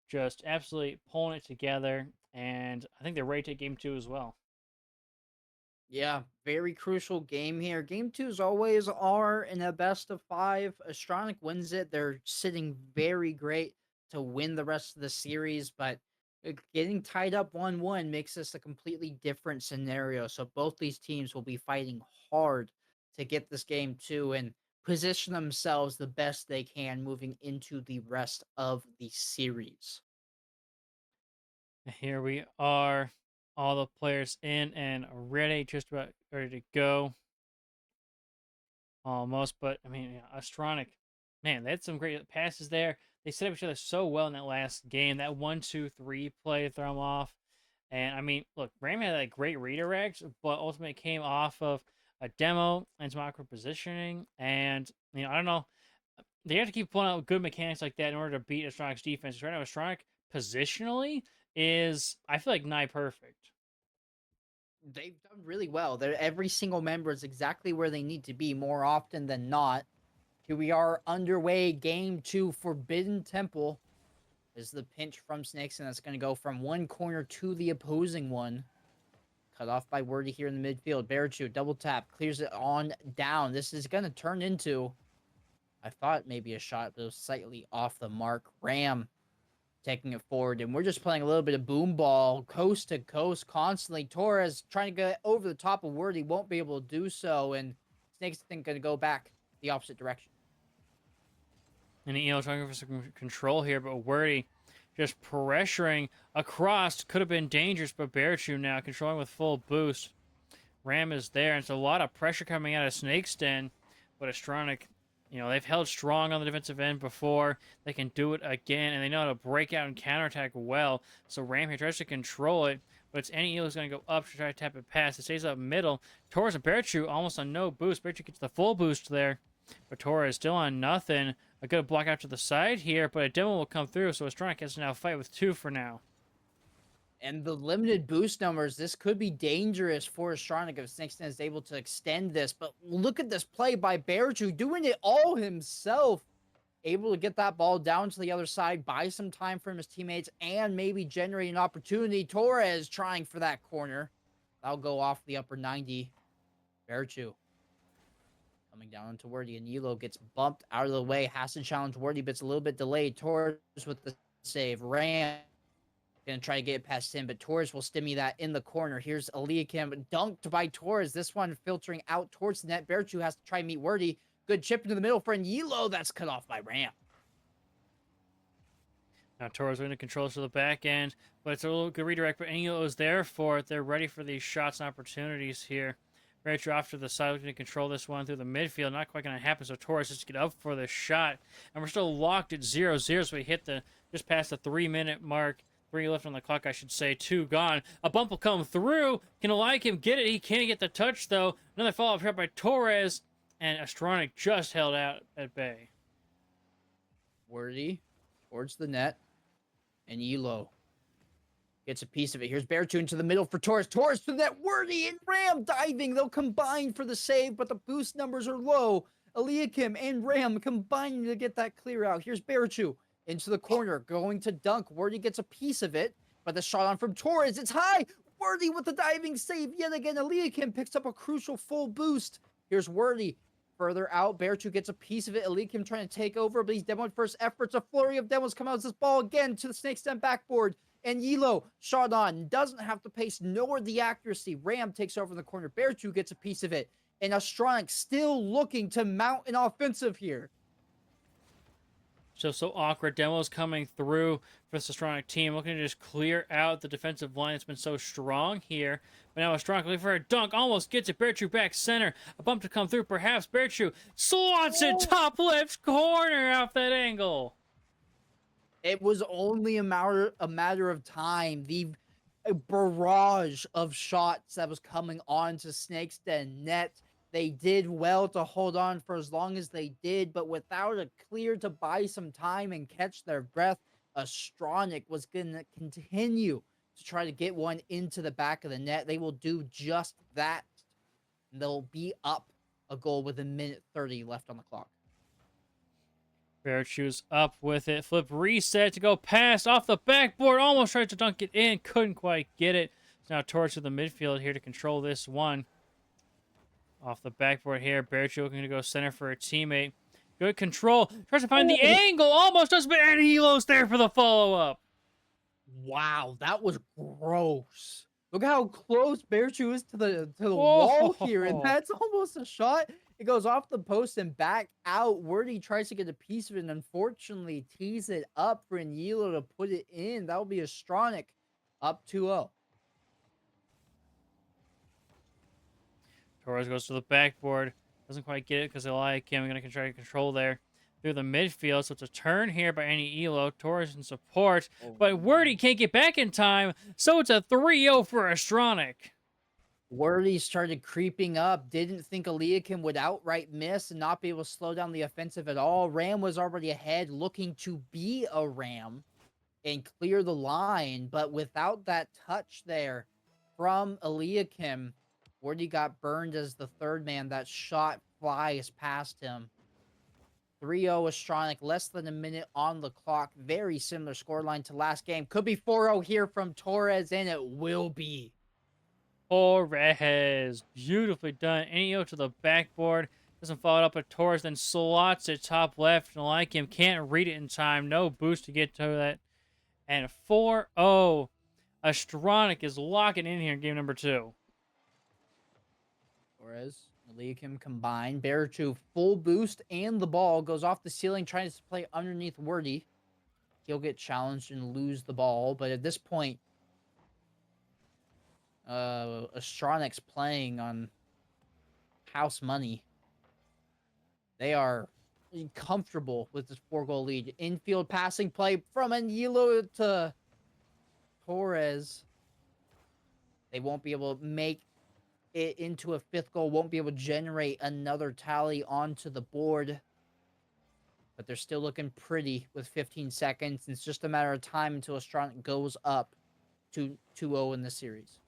just absolutely pulling it together. And I think they're ready to take game 2 as well. Yeah, very crucial game here. Game 2s always are in a best of 5. Astronic wins it. They're sitting very great to win the rest of the series, but getting tied up 1-1 makes this a completely different scenario. So both these teams will be fighting hard to get this game 2 and position themselves the best they can moving into the rest of the series. Here we are. All the players in and ready, just about ready to go. Almost, but I mean, yeah, Astronic, man, they had some great passes there. They set up each other so well in that last game. That 1-2-3 play throw them off. And I mean, look, Ram had that great redirect, but ultimately came off of a demo and some awkward positioning. And, you know, I don't know. They have to keep pulling out good mechanics like that in order to beat Astronic's defense. Right now, Astronic positionally is, I feel like, nigh perfect. They've done really well. Every single member is exactly where they need to be more often than not. Here we are underway. Game 2, Forbidden Temple. This is the pinch from Snakes, and that's going to go from one corner to the opposing one. Cut off by Wordy here in the midfield. Beartooth, double tap, clears it on down. This is going to turn into, I thought maybe a shot, but it was slightly off the mark. Ram taking it forward. And we're just playing a little bit of boom ball, coast to coast, constantly. Torres trying to get over the top of Word. He won't be able to do so. And Snake's think going to go back the opposite direction. And EO trying for some control here, but Wordy just pressuring across. Could have been dangerous, but Barachu now controlling with full boost. Ram is there, and it's a lot of pressure coming out of Snake's Den, but Astronic, they've held strong on the defensive end before. They can do it again, and they know how to break out and counterattack well. So Ram here tries to control it, but it's NEO is going to go up to try to tap it past. It stays up middle. Torres and Barachu almost on no boost. Barachu gets the full boost there, but Torres still on nothing. A good block out to the side here, but a demo will come through, so Astronic has to now fight with 2 for now. And the limited boost numbers, this could be dangerous for Astronic if Snakeston is able to extend this. But look at this play by Barachu, doing it all himself. Able to get that ball down to the other side, buy some time from his teammates, and maybe generate an opportunity. Torres trying for that corner. That'll go off the upper 90. Barachu coming down into Wordy, and Yilo gets bumped out of the way. Has to challenge Wordy, but it's a little bit delayed. Torres with the save. Ram gonna try to get it past him, but Torres will stimmy that in the corner. Here's Eliakim dunked by Torres. This one filtering out towards the net. Barachu has to try and meet Wordy. Good chip into the middle for Yilo. That's cut off by Ram. Now Torres going to control to the back end, but it's a little good redirect, but Yilo is there for it. They're ready for these shots and opportunities here. Barachu off to the side, looking to control this one through the midfield. Not quite going to happen, so Torres just get up for the shot. And we're still locked at 0-0, so we hit just past the 3-minute mark. 3 left on the clock, I should say. 2 gone. A bump will come through. Can Eliakim get it? He can't get the touch, though. Another follow-up shot by Torres. And Astronic just held out at bay. Wordy towards the net. And Yilo gets a piece of it. Here's Barachu into the middle for Torres. Torres to the net. Wordy and Ram diving. They'll combine for the save, but the boost numbers are low. Eliakim and Ram combining to get that clear out. Here's Barachu into the corner, going to dunk. Wordy gets a piece of it, but the shot on from Torres, it's high. Wordy with the diving save yet again. Eliakim picks up a crucial full boost. Here's Wordy further out. Barachu gets a piece of it. Eliakim trying to take over, but he's demoing first efforts. A flurry of demos come out as this ball again to the Snakes Den backboard. And Yilo shot on, doesn't have the pace nor the accuracy. Ram takes over in the corner. Barachu gets a piece of it. And Astronic still looking to mount an offensive here. So awkward. Demos coming through for this Astronic team, looking to just clear out the defensive line that's been so strong here. But now Astronic looking for a dunk, almost gets it. Barachu back center, a bump to come through perhaps. Barachu slots it top left corner off that angle. It was only a matter of time. The barrage of shots that was coming onto Snake's Den net. They did well to hold on for as long as they did, but without a clear to buy some time and catch their breath, Astronic was going to continue to try to get one into the back of the net. They will do just that. They'll be up a goal with 1:30 left on the clock. Barachu's up with it. Flip reset to go past off the backboard. Almost tried to dunk it in. Couldn't quite get it. Now towards the midfield here to control this one. Off the backboard here. Barachu looking to go center for a teammate. Good control. Tries to find the angle. Almost does, but Hilo's there for the follow-up. Wow, that was gross. Look how close Barachu is to the wall here, and that's almost a shot. It goes off the post and back out. Wordy tries to get a piece of it and unfortunately tees it up for Yilo to put it in. That'll be Astronic up 2-0. Torres goes to the backboard. Doesn't quite get it because Eliakim going to try to control there through the midfield. So it's a turn here by Elo. Torres in support. But Wordy can't get back in time. So it's a 3-0 for Astronic. Wordy started creeping up. Didn't think Eliakim would outright miss and not be able to slow down the offensive at all. Ram was already ahead, looking to be a Ram and clear the line. But without that touch there from Eliakim, Wordy got burned as the third man. That shot flies past him. 3-0 Astronic, less than a minute on the clock. Very similar scoreline to last game. Could be 4-0 here from Torres, and it will be. Torres, beautifully done. NEO to the backboard. Doesn't follow it up with Torres, then slots it top left. And like him, can't read it in time. No boost to get to that and 4-0. Astronic is locking in here in game number 2. Torres, Eliakim combined. Berichu full boost and the ball goes off the ceiling, trying to play underneath Wordy. He'll get challenged and lose the ball, but at this point, Astronic's playing on house money. They are comfortable with this 4-goal lead. Infield passing play from Anilo to Torres. They won't be able to make it into a 5th goal, won't be able to generate another tally onto the board. But they're still looking pretty with 15 seconds. It's just a matter of time until Astronic goes up to 2-0 in the series.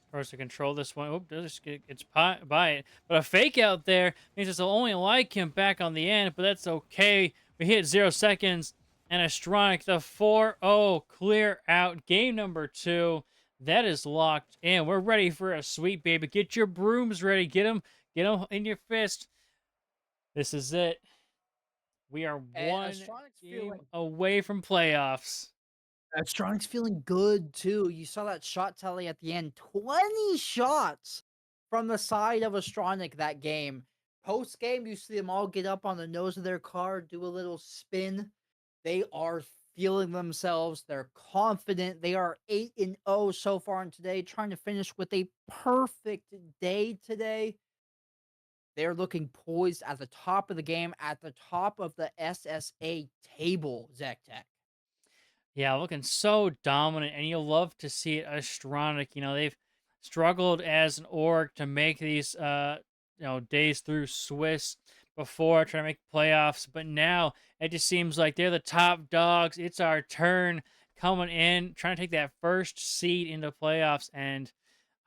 First to control this one. Oop, it's by it. But a fake out there means it's only like him back on the end, but that's okay. We hit 0 seconds, and Astronic, the 4-0 clear out. Game number 2. That is locked in. We're ready for a sweep, baby. Get your brooms ready. Get them in your fist. This is it. We are And one Astronic's game feeling away from playoffs. Astronic's feeling good too. You saw that shot tally at the end. 20 shots from the side of Astronic that game. Post game, you see them all get up on the nose of their car, do a little spin. They are feeling themselves. They're confident. They are 8-0 so far in today, trying to finish with a perfect day today. They're looking poised at the top of the game, at the top of the SSA table, ZechTech. Yeah, looking so dominant, and you'll love to see it. Astronic, they've struggled as an org to make these, days through Swiss before trying to make playoffs, but now it just seems like they're the top dogs. It's our turn coming in, trying to take that first seed into playoffs, and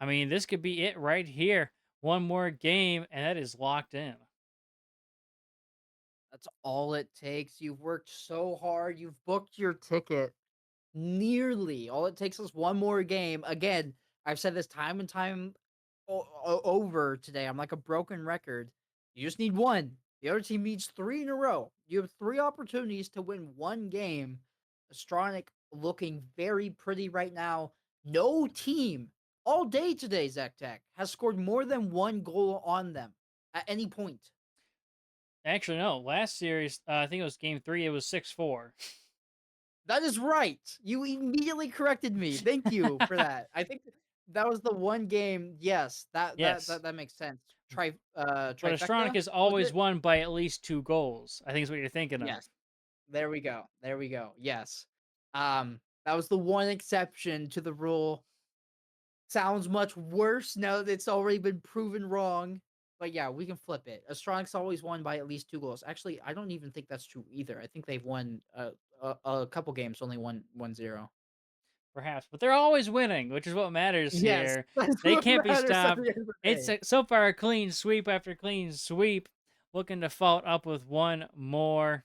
I mean, this could be it right here. One more game, and that is locked in. That's all it takes. You've worked so hard. You've booked your ticket. Nearly. All it takes is one more game. Again, I've said this time and time over today. I'm like a broken record. You just need one. The other team needs 3 in a row. You have 3 opportunities to win one game. Astronic looking very pretty right now. No team all day today, ZechTech, has scored more than 1 goal on them at any point. Actually, no. Last series, I think it was game 3. It was 6-4. That is right. You immediately corrected me. Thank you for that. I think that was the one game. Yes, that Yes. that makes sense. But Trifecta Astronic has was always it? won by at least 2 goals. I think is what you're thinking of. Yes. There we go. There we go. Yes. That was the one exception to the rule. Sounds much worse now that it's already been proven wrong. But yeah, we can flip it. Astronic's always won by at least 2 goals. Actually, I don't even think that's true either. I think they've won a couple games, only 1-0. Perhaps. But they're always winning, which is what matters Yes, here. that's They what can't be matters at stopped. the end of the It's day. so far a clean sweep after clean sweep. Looking to follow up with one more.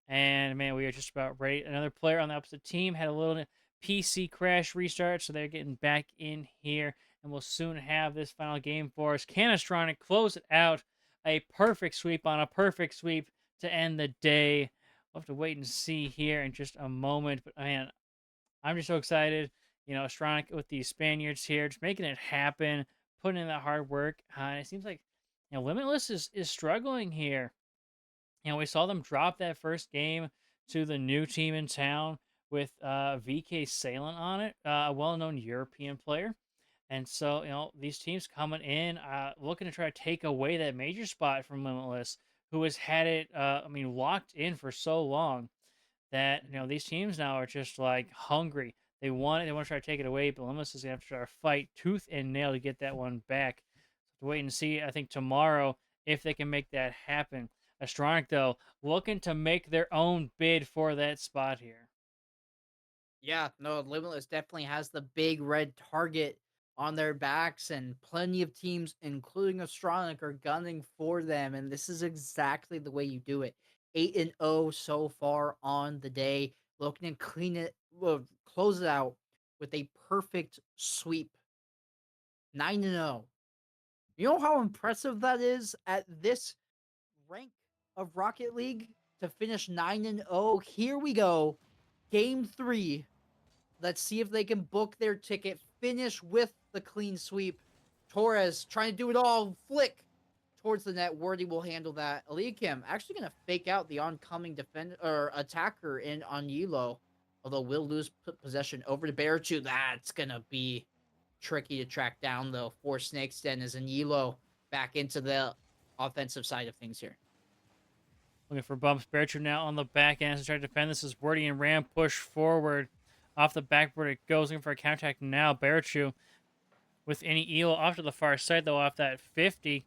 And man, we are just about ready. Another player on the opposite team had a little PC crash restart, so they're getting back in here. And we'll soon have this final game for us. Can Astronic close it out? A perfect sweep on a perfect sweep to end the day. We'll have to wait and see here in just a moment. But man, I'm just so excited. Astronic with these Spaniards here, just making it happen, putting in that hard work. And it seems like, Limitless is struggling here. We saw them drop that first game to the new team in town with VK Salem on it, a well-known European player. And so, these teams coming in, looking to try to take away that major spot from Limitless, who has had it, locked in for so long that, these teams now are just like hungry. They want it. They want to try to take it away, but Limitless is going to have to try to fight tooth and nail to get that one back. So wait and see, I think, tomorrow if they can make that happen. Astronic, though, looking to make their own bid for that spot here. Yeah, no, Limitless definitely has the big red target on their backs, and plenty of teams, including Astronic, are gunning for them. And this is exactly the way you do it. 8-0 so far on the day, looking to clean it, well, close it out with a perfect sweep. 9-0. You know how impressive that is at this rank of Rocket League to finish 9-0? Here we go. Game 3. Let's see if they can book their ticket, finish with the clean sweep. Torres trying to do it all, flick towards the net. Wordy will handle that. Eliakim actually going to fake out the oncoming defender or attacker in on Yilo, although will lose possession over to Barachu. That's going to be tricky to track down, though, for Snake's Den as Yilo back into the offensive side of things here. Looking for bumps. Bertram now on the back end to try to defend. This is Wordy and Ram push forward. Off the backboard it goes, looking for a counterattack now. Barachu with any elo off to the far side, though, off that 50.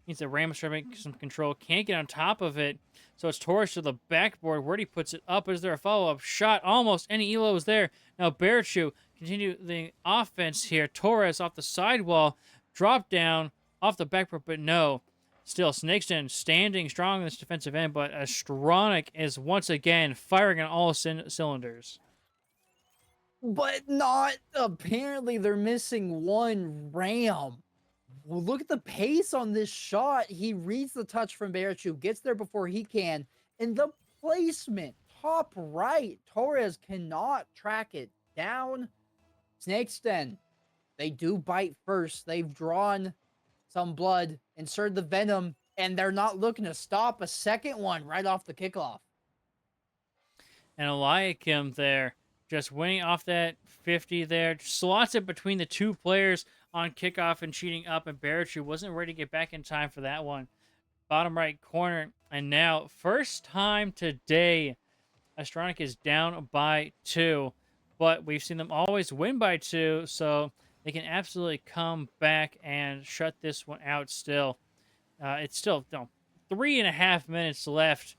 Means that Ram is trying to make some control. Can't get on top of it. So it's Torres to the backboard. Wordy puts it up. Is there a follow-up shot? Almost. Any elo is there. Now Barachu continue the offense here. Torres off the sidewall. Drop down off the backboard, but no. Still, Snakesden standing strong in this defensive end, but Astronic is once again firing on all cylinders. But not, apparently they're missing one Ram. Well, look at the pace on this shot. He reads the touch from Barachu, gets there before he can, and the placement, top right. Torres cannot track it down. Snakesden, they do bite first. They've drawn some blood, inserted the venom, and they're not looking to stop a second one right off the kickoff. And Eliakim there, just winning off that 50 there, slots it between the two players on kickoff and cheating up, and Barachu wasn't ready to get back in time for that one. Bottom right corner, and now, first time today, Astronic is down by 2, but we've seen them always win by 2, so they can absolutely come back and shut this one out still. It's still 3.5 minutes left.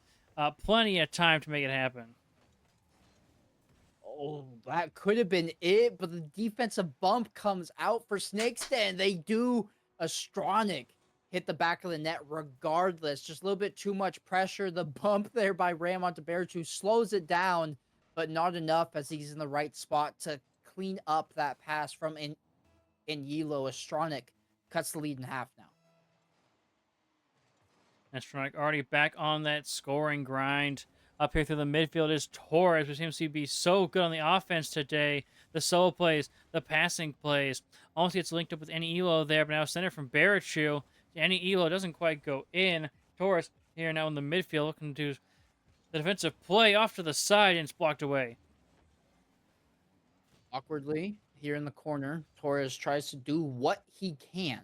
Plenty of time to make it happen. Oh, that could have been it, but the defensive bump comes out for Snakesden. They do Astronic hit the back of the net regardless. Just a little bit too much pressure. The bump there by Ram onto Barachu slows it down, but not enough as he's in the right spot to clean up that pass from in Yilo. Astronic cuts the lead in half now. Astronic already back on that scoring grind. Up here through the midfield is Torres, who seems to be so good on the offense today. The solo plays, the passing plays. Almost gets linked up with any elo there, but now center from Barachu. Any elo doesn't quite go in. Torres here now in the midfield looking to do the defensive play off to the side, and it's blocked away. Awkwardly, here in the corner, Torres tries to do what he can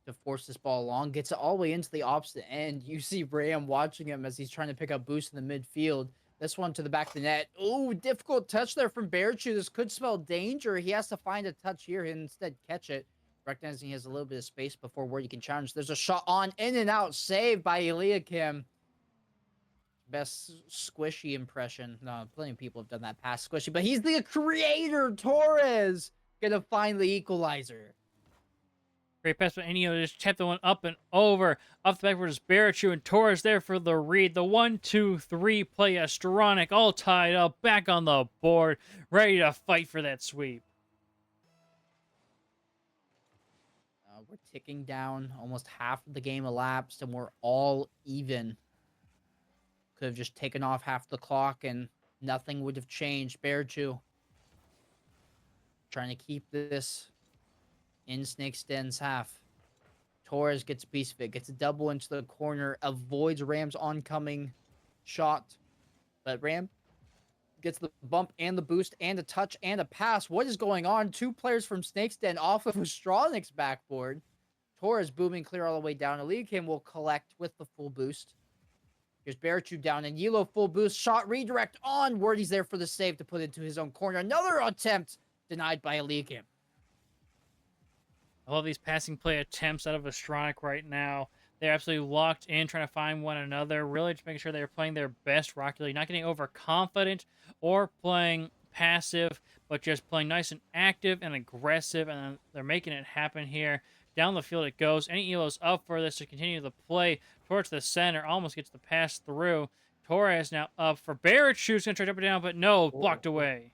to force this ball along, gets it all the way into the opposite end. You see Ram watching him as he's trying to pick up boost in the midfield. This one to the back of the net. Oh, difficult touch there from Barachu. This could spell danger. He has to find a touch here and instead catch it. Recognizing he has a little bit of space before where he can challenge. There's a shot on, in and out, saved by Eliakim. Best squishy impression. No, plenty of people have done that past squishy, but he's the creator. Torres gonna find the equalizer. Great pass by Enio, just tap the one up and over. Off the backward is Barachu and Torres there for the read. The 1-2-3 play. Astronic all tied up, back on the board, ready to fight for that sweep. We're ticking down. Almost half of the game elapsed, and we're all even. Could have just taken off half the clock, and nothing would have changed. Barachu trying to keep this in Snakesden's half. Torres gets a piece of it, gets a double into the corner, avoids Ram's oncoming shot. But Ram gets the bump and the boost and a touch and a pass. What is going on? Two players from Snakesden off of Astronic's backboard. Torres booming clear all the way down. Eliakim will collect with the full boost. Here's Barachu down, and Yilo full boost. Shot redirect on. Wordy's there for the save to put into his own corner. Another attempt denied by Eliakim. I love these passing play attempts out of Astronic right now. They're absolutely locked in, trying to find one another, really just making sure they're playing their best Rocket League, not getting overconfident or playing passive, but just playing nice and active and aggressive, and they're making it happen here. Down the field it goes. Any Elo's up for this to continue the play towards the center, almost gets the pass through. Torres now up for Barachu's going to try to up it down, but no, blocked away.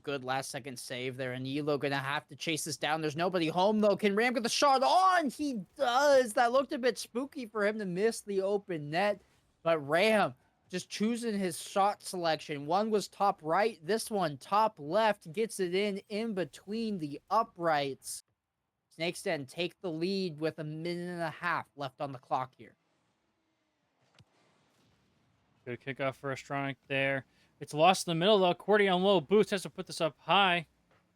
Good last-second save there, and Yilo gonna have to chase this down. There's nobody home, though. Can Ram get the shot on? He does. That looked a bit spooky for him to miss the open net, but Ram just choosing his shot selection. One was top right, this one top left, gets it in between the uprights. Snakes Den take the lead with 1.5 minutes left on the clock here. Good kickoff for Astronic there. It's lost in the middle, though. Cordy on low boost has to put this up high.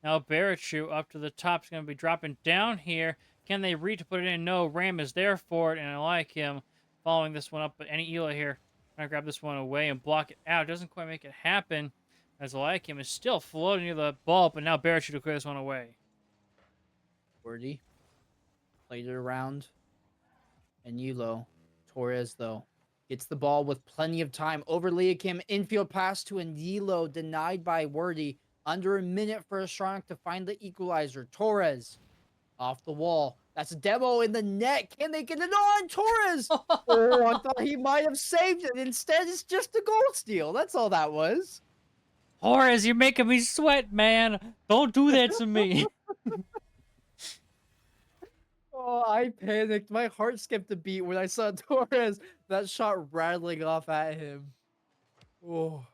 Now Barachu up to the top is going to be dropping down here. Can they read to put it in? No. Ram is there for it, and I like him following this one up. But any Ela here trying to grab this one away and block it out. Doesn't quite make it happen, as I like him is still floating near the ball, but now Barachu to clear this one away. Wordy played it around. And Yulo. Torres, though, gets the ball with plenty of time. Over Liakim, infield pass to Andilo, denied by Wordy. Under a minute for Astronic to find the equalizer. Torres off the wall. That's a demo in the net. Can they get it on? Torres! Oh, I thought he might have saved it. Instead, it's just a goal steal. That's all that was. Horace, you're making me sweat, man. Don't do that to me. Oh, I panicked. My heart skipped a beat when I saw Torres. That shot rattling off at him. Oh.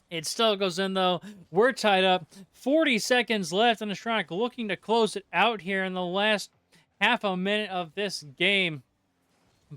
It still goes in, though. We're tied up. 40 seconds left, and Astronic looking to close it out here in the last half a minute of this game.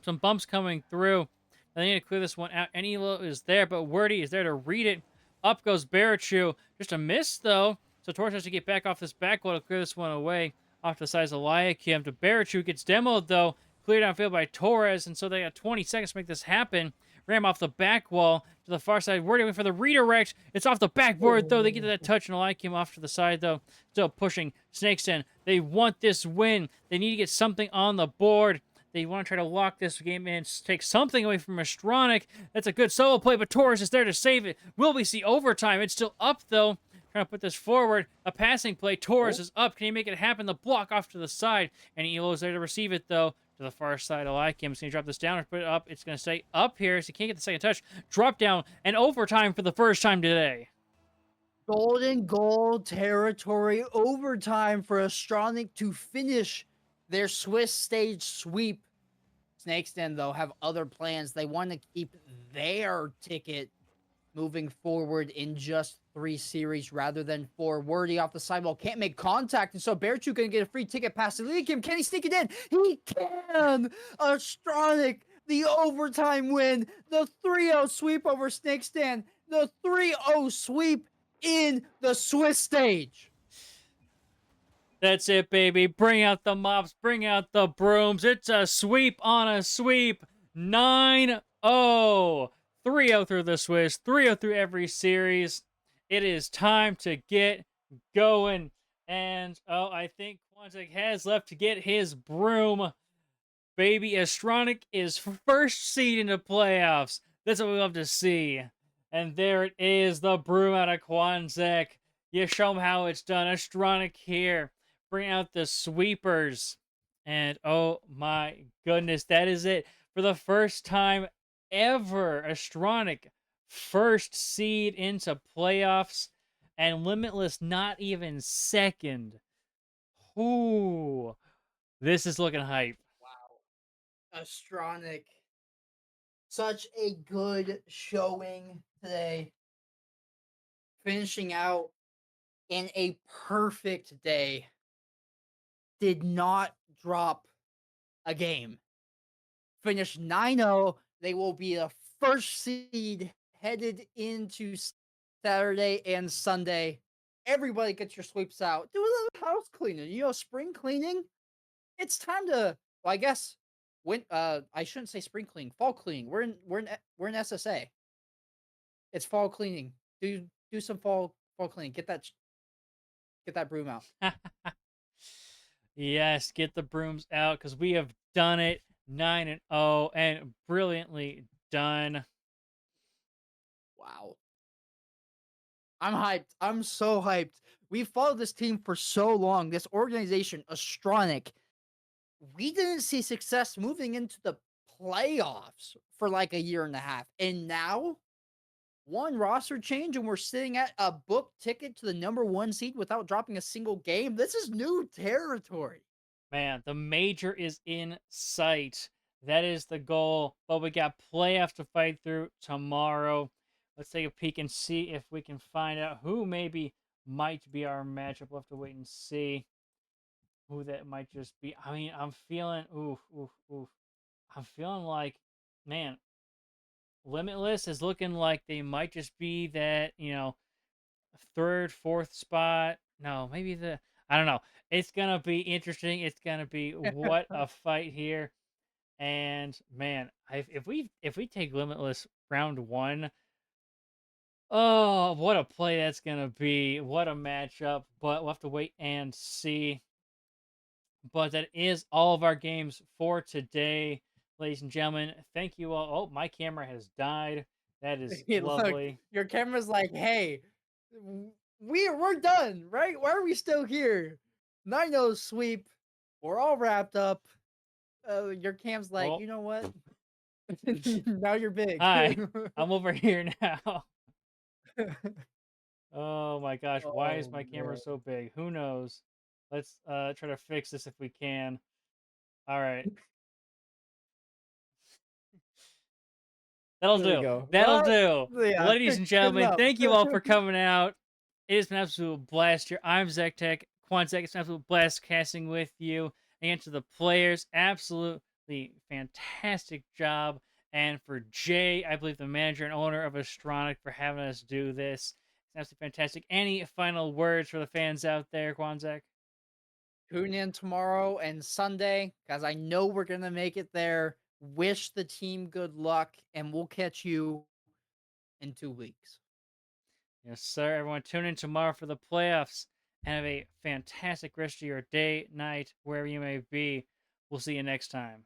Some bumps coming through. They need to clear this one out. Enilo is there, but Wordy is there to read it. Up goes Barachu. Just a miss, though. So Torres has to get back off this back wall to clear this one away. Off to the sides of Liakim to Barachu. Gets demoed, though. Cleared downfield by Torres, and so they got 20 seconds to make this happen. Ram off the back wall to the far side. Wordy waiting for the redirect. It's off the backboard, though. They get to that touch, and Liakim off to the side, though. Still pushing. Snakes in. They want this win. They need to get something on the board. They want to try to lock this game in, take something away from Astronic. That's a good solo play, but Torres is there to save it. Will we see overtime? It's still up, though. Trying to put this forward. A passing play. Torres is up. Can he make it happen? The block off to the side. And Elo is there to receive it, though. To the far side. I like him. He's going to drop this down and put it up. It's going to stay up here, so he can't get the second touch. Drop down and overtime for the first time today. Golden goal territory. Overtime for Astronic to finish their Swiss stage sweep. Snakes Den, though, have other plans. They want to keep their ticket moving forward in just 3 series rather than 4. Wordy off the sidewall can't make contact, and so Barachu going to get a free ticket past the Liakim. Can he sneak it in? He can! Astronic, the overtime win. The 3-0 sweep over Snakes Den. The 3-0 sweep in the Swiss stage. That's it, baby. Bring out the mops. Bring out the brooms. It's a sweep on a sweep. 9-0. 3-0 through the Swiss. 3-0 through every series. It is time to get going. And, I think Quanzek has left to get his broom. Baby, Astronic is first seed into playoffs. That's what we love to see. And there it is, the broom out of Quanzek. You show them how it's done. Astronic here. Bring out the sweepers. And oh my goodness, that is it. For the first time ever, Astronic first seed into playoffs, and Limitless not even second. Ooh, this is looking hype. Wow. Astronic. Such a good showing today. Finishing out in a perfect day. Did not drop a game. Finished 9-0. They will be the first seed headed into Saturday and Sunday. Everybody get your sweeps out. Do a little house cleaning. You know, spring cleaning. It's time to, well, I guess, I shouldn't say spring cleaning. Fall cleaning. We're in SSA. It's fall cleaning. Do some fall cleaning. Get that broom out. Yes, get the brooms out, because we have done it. 9-0 and brilliantly done. Wow. I'm hyped. I'm so hyped. We've followed this team for so long. This organization, Astronic. We didn't see success moving into the playoffs for like 1.5 years. And now, one roster change, and we're sitting at a book ticket to the #1 seed without dropping a single game. This is new territory. Man, the major is in sight. That is the goal. But we got playoffs to fight through tomorrow. Let's take a peek and see if we can find out who maybe might be our matchup. We'll have to wait and see who that might just be. I mean, I'm feeling, oof, oof, oof. I'm feeling like, man, Limitless is looking like they might just be that, third, fourth spot. No, maybe I don't know. It's gonna be interesting. It's gonna be what a fight here. And man, if we take Limitless round one, oh, what a play that's gonna be. What a matchup. But we'll have to wait and see. But that is all of our games for today, ladies and gentlemen. Thank you all. Oh, my camera has died. That is Hey, look, lovely. your camera's like, hey, we're done, right? Why are we still here? 9-0 sweep. We're all wrapped up. Your cam's like, Well, you know what? Now you're big. hi. I'm over here now. Oh my gosh, why is Oh my camera man. so big? Who knows? Let's try to fix this if we can. All right. That'll There we do. go. That'll do. Yeah, Ladies and good gentlemen, enough. thank you all for coming out. It has been an absolute blast here. I'm ZechTech. Quanzek, it's an absolute blast casting with you. And to the players, absolutely fantastic job. And for Jay, I believe the manager and owner of Astronic, for having us do this. It's absolutely fantastic. Any final words for the fans out there, Quanzek? Tune in tomorrow and Sunday, guys. I know we're gonna make it there. Wish the team good luck, and we'll catch you in 2 weeks. Yes, sir. Everyone, tune in tomorrow for the playoffs and have a fantastic rest of your day, night, wherever you may be. We'll see you next time.